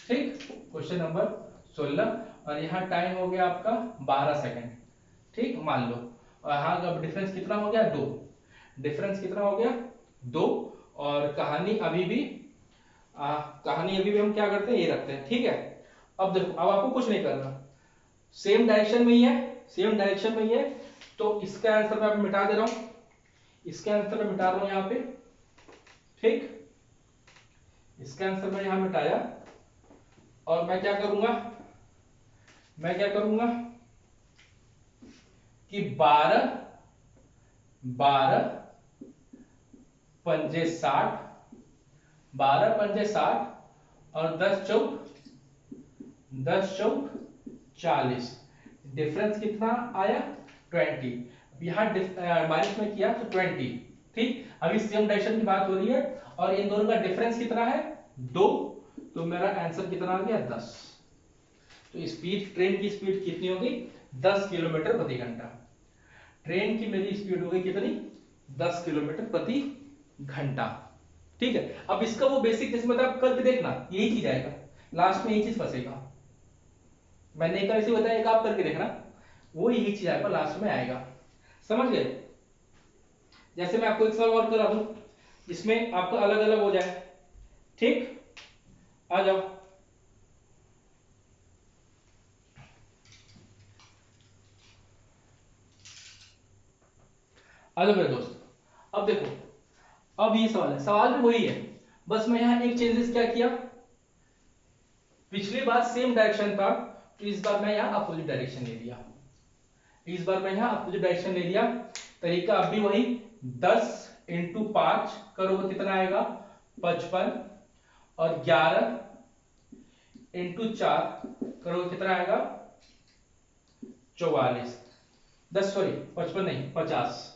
ठीक, क्वेश्चन नंबर 16, और यहाँ टाइम हो गया आपका 12 सेकंड, ठीक, मान लो, और यहाँ का डिफरेंस कितना हो गया, 2, डिफरेंस कितना हो गया, 2, और कहानी अभी भी हम क्या करते हैं, ये रखते हैं, ठीक है। अब देखो, अब आपको कुछ नहीं करना, सेम डायरेक्शन में ही है, सेम डायरेक्शन में ही है, तो इसका आंसर मैं मिटा दे रहा हूं, इसका आंसर मैं मिटा रहा हूं यहां पे, ठीक, इसका आंसर मैं यहां मिटाया, और मैं क्या करूंगा, कि 12 पंजे 60, 12 पंजे 60 और 10 चौक 40, डिफरेंस कितना आया, 20। यहां माइनस में किया तो 20, ठीक, अभी सेम डायरेक्शन की बात हो रही है और इन दोनों का डिफरेंस कितना है 2, तो मेरा आंसर कितना आ गया 10। तो स्पीड, ट्रेन की स्पीड कितनी होगी 10 किलोमीटर प्रति घंटा। ट्रेन की मेरी स्पीड हो गई कितनी 10 किलोमीटर प्रति घंटा। ठीक है, अब इसका वो बेसिक जिसमें आप करके देखना यही चीज आएगा, लास्ट में यही चीज फंसेगा। मैंने एक ऐसे बताया, एक आप करके देखना, वो यही चीज आएगा, लास्ट में आएगा। समझ गए? जैसे मैं आपको एक सवाल और करा दूं जिसमें आपका अलग अलग हो जाए। ठीक, आ जाओ। आ जाओ मेरे दोस्त, अब देखो, अब ये सवाल है, सवाल भी वही है, बस मैं यहां एक चेंजेस क्या किया, पिछली बार सेम डायरेक्शन था तो इस बार मैं यहां अपोजिट डायरेक्शन ले लिया, इस बार मैं यहां अपोजिट डायरेक्शन ले लिया। तरीका अब भी वही, 10 इंटू 5 करोगे कितना आएगा 55, और 11 इंटू 4 करोगे कितना आएगा 44, 10 सॉरी 55 नहीं 50।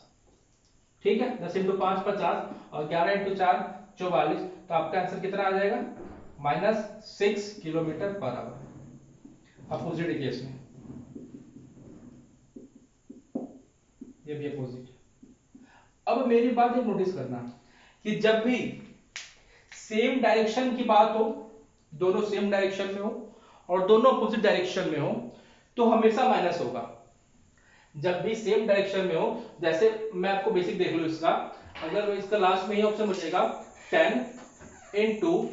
ठीक है, 10 इंटू 5 50 और 11 इंटू 4 44, तो आपका आंसर कितना आ जाएगा -6 kilometre per our. Opposite case में ये भी अपोजिट। अब मेरी बात एक नोटिस करना कि जब भी सेम डायरेक्शन की बात हो, दोनों सेम डायरेक्शन में हो और दोनों अपोजिट डायरेक्शन में हो, तो हमेशा माइनस होगा। जब भी सेम डायरेक्शन में हो, जैसे मैं आपको बेसिक देख लो इसका, अगर इसका लास्ट में ये ऑप्शन बचेगा 10 इंटू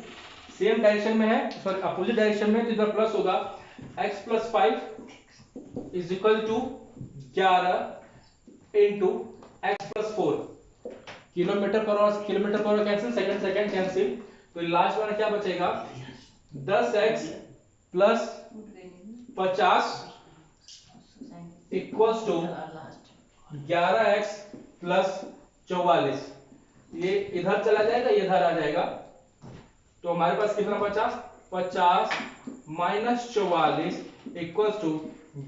सेम डायरेक्शन में है, सॉरी अपोजिट डायरेक्शन में, तो इधर प्लस होगा x plus 5 is equal to 11 into x plus 4, kilometre per hour cancel, second second cancel, तो लास्ट वाला क्या बचेगा 10x plus 50 equals to 11x plus 44। ये इधर चला जाएगा, ये इधर आ जाएगा, तो हमारे पास कितना बचा 50 minus 44 equals to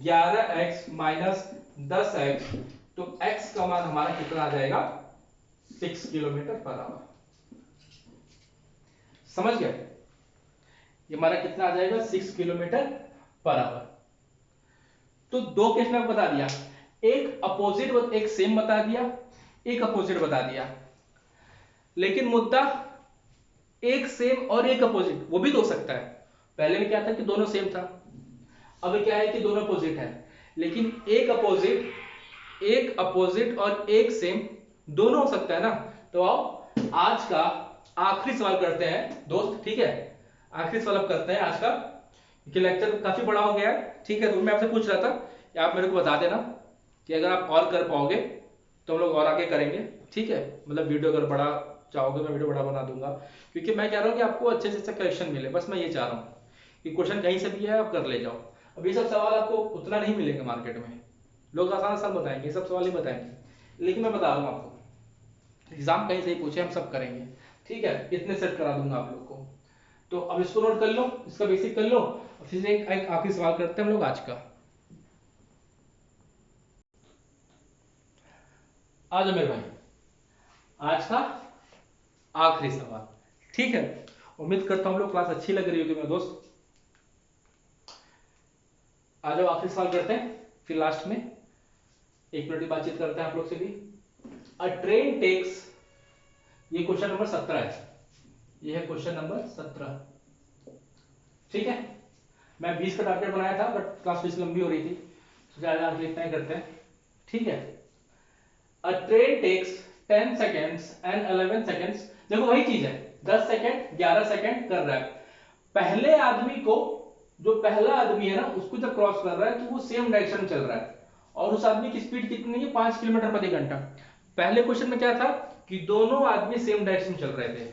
11x minus 10x, तो x का मान हमारा कितना आ जाएगा 6 किलोमीटर पर आवर। समझ गए? ये हमारा कितना आ जाएगा 6 किलोमीटर पर आवर। तो दो केस में बता दिया, एक अपोजिट एक सेम बता दिया, एक अपोजिट बता दिया, लेकिन मुद्दा एक सेम और एक अपोजिट वो भी तो हो सकता है। पहले में क्या था कि दोनों सेम था, अब क्या है कि दोनों अपोजिट है, लेकिन एक अपोजिट और एक सेम दोनों हो सकता है ना। तो आओ आज का आखिरी सवाल करते हैं दोस्त, ठीक है, आखिरी सवाल अब करते हैं आज का, क्योंकि लेक्चर काफी बड़ा हो गया है। ठीक है, तो मैं आपसे पूछ रहा था कि आप मेरे को बता देना कि अगर आप और कर पाओगे तो हम लोग और आगे करेंगे। ठीक है, मतलब वीडियो अगर बड़ा चाहोगे मैं वीडियो बड़ा बना दूंगा, क्योंकि मैं कह रहा हूँ कि आपको अच्छे से अच्छा करेक्शन मिले, बस मैं ये चाह रहा हूँ कि क्वेश्चन कहीं से भी है आप कर ले जाओ। अब ये सब सवाल आपको उतना नहीं मिलेंगे मार्केट में, लोग आसान आसान बताएंगे, ये सब सवाल नहीं बताएंगे, लेकिन मैं बता रहा हूँ आपको एग्जाम कहीं से ही पूछे हम सब करेंगे। ठीक है, इतने सेट करा दूंगा आप लोग को। तो अब इसको नोट कर लो, इसका बेसिक कर लो, और फिर एक आखिरी सवाल करते हैं हम लोग आज का। आ जाओ मेरे भाई, आज का आखिरी सवाल। ठीक है, उम्मीद करता हूं हम लोग क्लास अच्छी लग रही होगी मेरे दोस्त। आ जाओ आखिरी सवाल करते हैं, फिर लास्ट में 1 मिनट की बातचीत करते हैं आप लोग से भी। अ ट्रेन टेक्स, ये क्वेश्चन नंबर 17 है, ये है क्वेश्चन नंबर 17। ठीक है, मैं 20 का टारगेट बनाया था बट क्लास 20 लंबी हो रही थी, तो ज्यादा आगे इतना ही करते हैं। ठीक है, a train takes 10 seconds and 11 seconds, देखो वही चीज है, 10 सेकेंड 11 सेकेंड कर रहा है। पहले आदमी को, जो पहला आदमी है ना, उसको जब क्रॉस कर रहा है तो वो सेम डायरेक्शन में चल रहा है, और उस आदमी की स्पीड कितनी है 5 किलोमीटर प्रति घंटा। पहले क्वेश्चन में क्या था कि दोनों आदमी सेम डायरेक्शन चल रहे थे,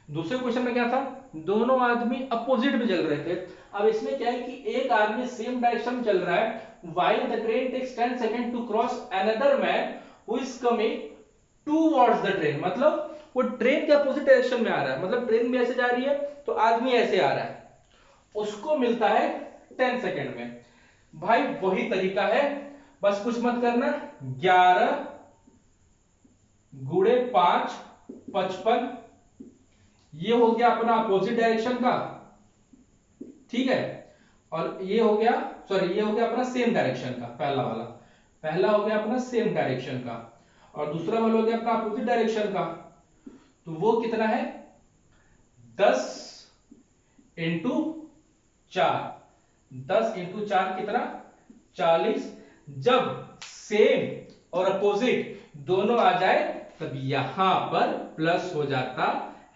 दूसरे क्वेश्चन में क्या था दोनों आदमी अपोजिट में चल रहे थे। अब इसमें क्या है कि एक आदमी सेम डायरेक्शन में चल रहा है, while the train takes 10 seconds to cross another man who is coming towards the train, मतलब वो ट्रेन के अपोजिट डायरेक्शन में आ रहा है, मतलब ट्रेन भी ऐसे जा रही है तो आदमी ऐसे आ रहा है, उसको मिलता है 10 सेकेंड में। भाई वही तरीका है, बस कुछ मत करना, 11 गुणे 5 55, ये हो गया अपना अपोजिट डायरेक्शन का, ठीक है। और ये हो गया, सॉरी ये हो गया अपना सेम डायरेक्शन का, पहला वाला, पहला हो गया अपना सेम डायरेक्शन का, और दूसरा वाला हो गया अपना अपोजिट डायरेक्शन का। तो वो कितना है 10 इंटू 4, 10 इंटू 4 कितना 40। जब सेम और अपोजिट दोनों आ जाए तब यहां पर प्लस हो जाता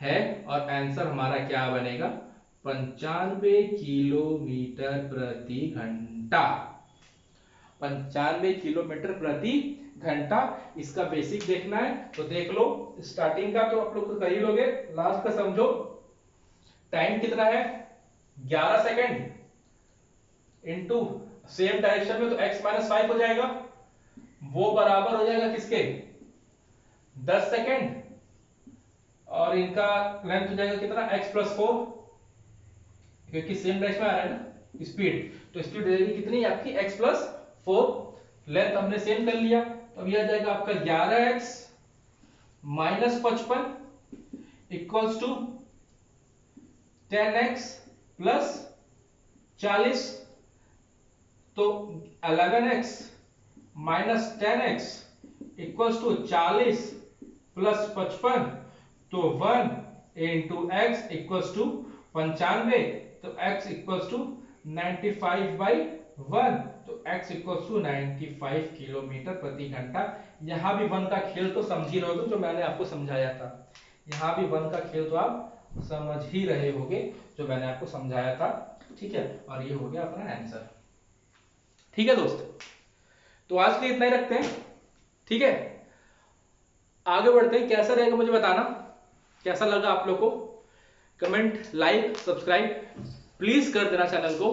है, और आंसर हमारा क्या बनेगा 95 किलोमीटर प्रति घंटा, 95 किलोमीटर प्रति घंटा। इसका बेसिक देखना है तो देख लो, स्टार्टिंग का तो आप लोग कर ही लोगे, लास्ट का समझो। टाइम कितना है 11 सेकेंड, इनटू सेम डायरेक्शन में तो x माइनस 5 हो जाएगा, वो बराबर हो जाएगा किसके 10 सेकेंड, और इनका लेंथ हो जाएगा कितना x प्लस 4, क्योंकि सेम डायरेक्शन में आ रहा है ना स्पीड, तो स्पीड हो जाएगी कितनी आपकी x प्लस 4, लेंथ हमने सेम कर लिया, तो अब यह आ जाएगा आपका 11x minus 55 equals to 10x plus 40, तो 11x minus 10x equals to 40 plus 55, तो 1 इंटू एक्स इक्वल्स टू 95, तो x इक्वल्स टू 95/1, तो x इक्वल्स टू 95 किलोमीटर प्रति घंटा। यहां भी 1 का खेल तो समझ ही रहे हो जो मैंने आपको समझाया था, यहां भी 1 का खेल तो आप समझ ही रहे होगे जो मैंने आपको समझाया था, ठीक है। और ये हो गया अपना आंसर, ठीक है दोस्त। तो आज के लिए इतना ही रखते हैं, ठीक है। आगे बढ़ते हैं, कैसा रहेगा मुझे बताना, कैसा लगा आप लोग को, कमेंट लाइक सब्सक्राइब प्लीज कर देना चैनल को,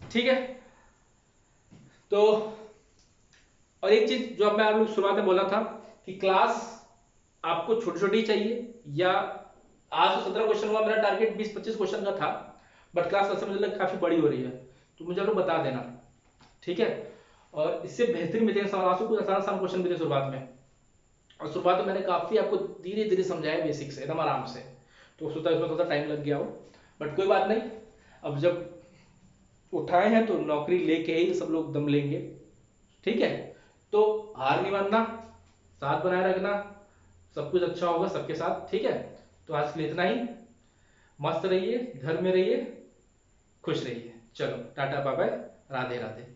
ठीक है। तो और एक चीज जो अब मैं आप लोग शुरुआत में बोला था कि क्लास आपको छोटी छोटी चाहिए, या आज तो 17 क्वेश्चन हुआ, मेरा टारगेट 20-25 क्वेश्चन का था, बट क्लास ऐसे मुझे लगा काफी बड़ी हो रही है, तो मुझे आप लोग बता देना, ठीक है। और इससे बेहतरीन मिलते हैं सवाल, कुछ आसान आसान क्वेश्चन भी थे शुरुआत में, और शुरुआत में मैंने काफी आपको धीरे धीरे समझाया बेसिक से एकदम आराम से, तो सोचा इसमें थोड़ा टाइम लग गया हो, बट कोई बात नहीं, अब जब उठाए हैं तो नौकरी लेके ही सब लोग दम लेंगे, ठीक है। तो हार नहीं मानना, साथ बनाए रखना, सब कुछ अच्छा होगा सबके साथ, ठीक है। तो आज के लिए इतना ही, मस्त रहिए, घर में रहिए, खुश रहिए, चलो tata bye bye, Radhe Radhe.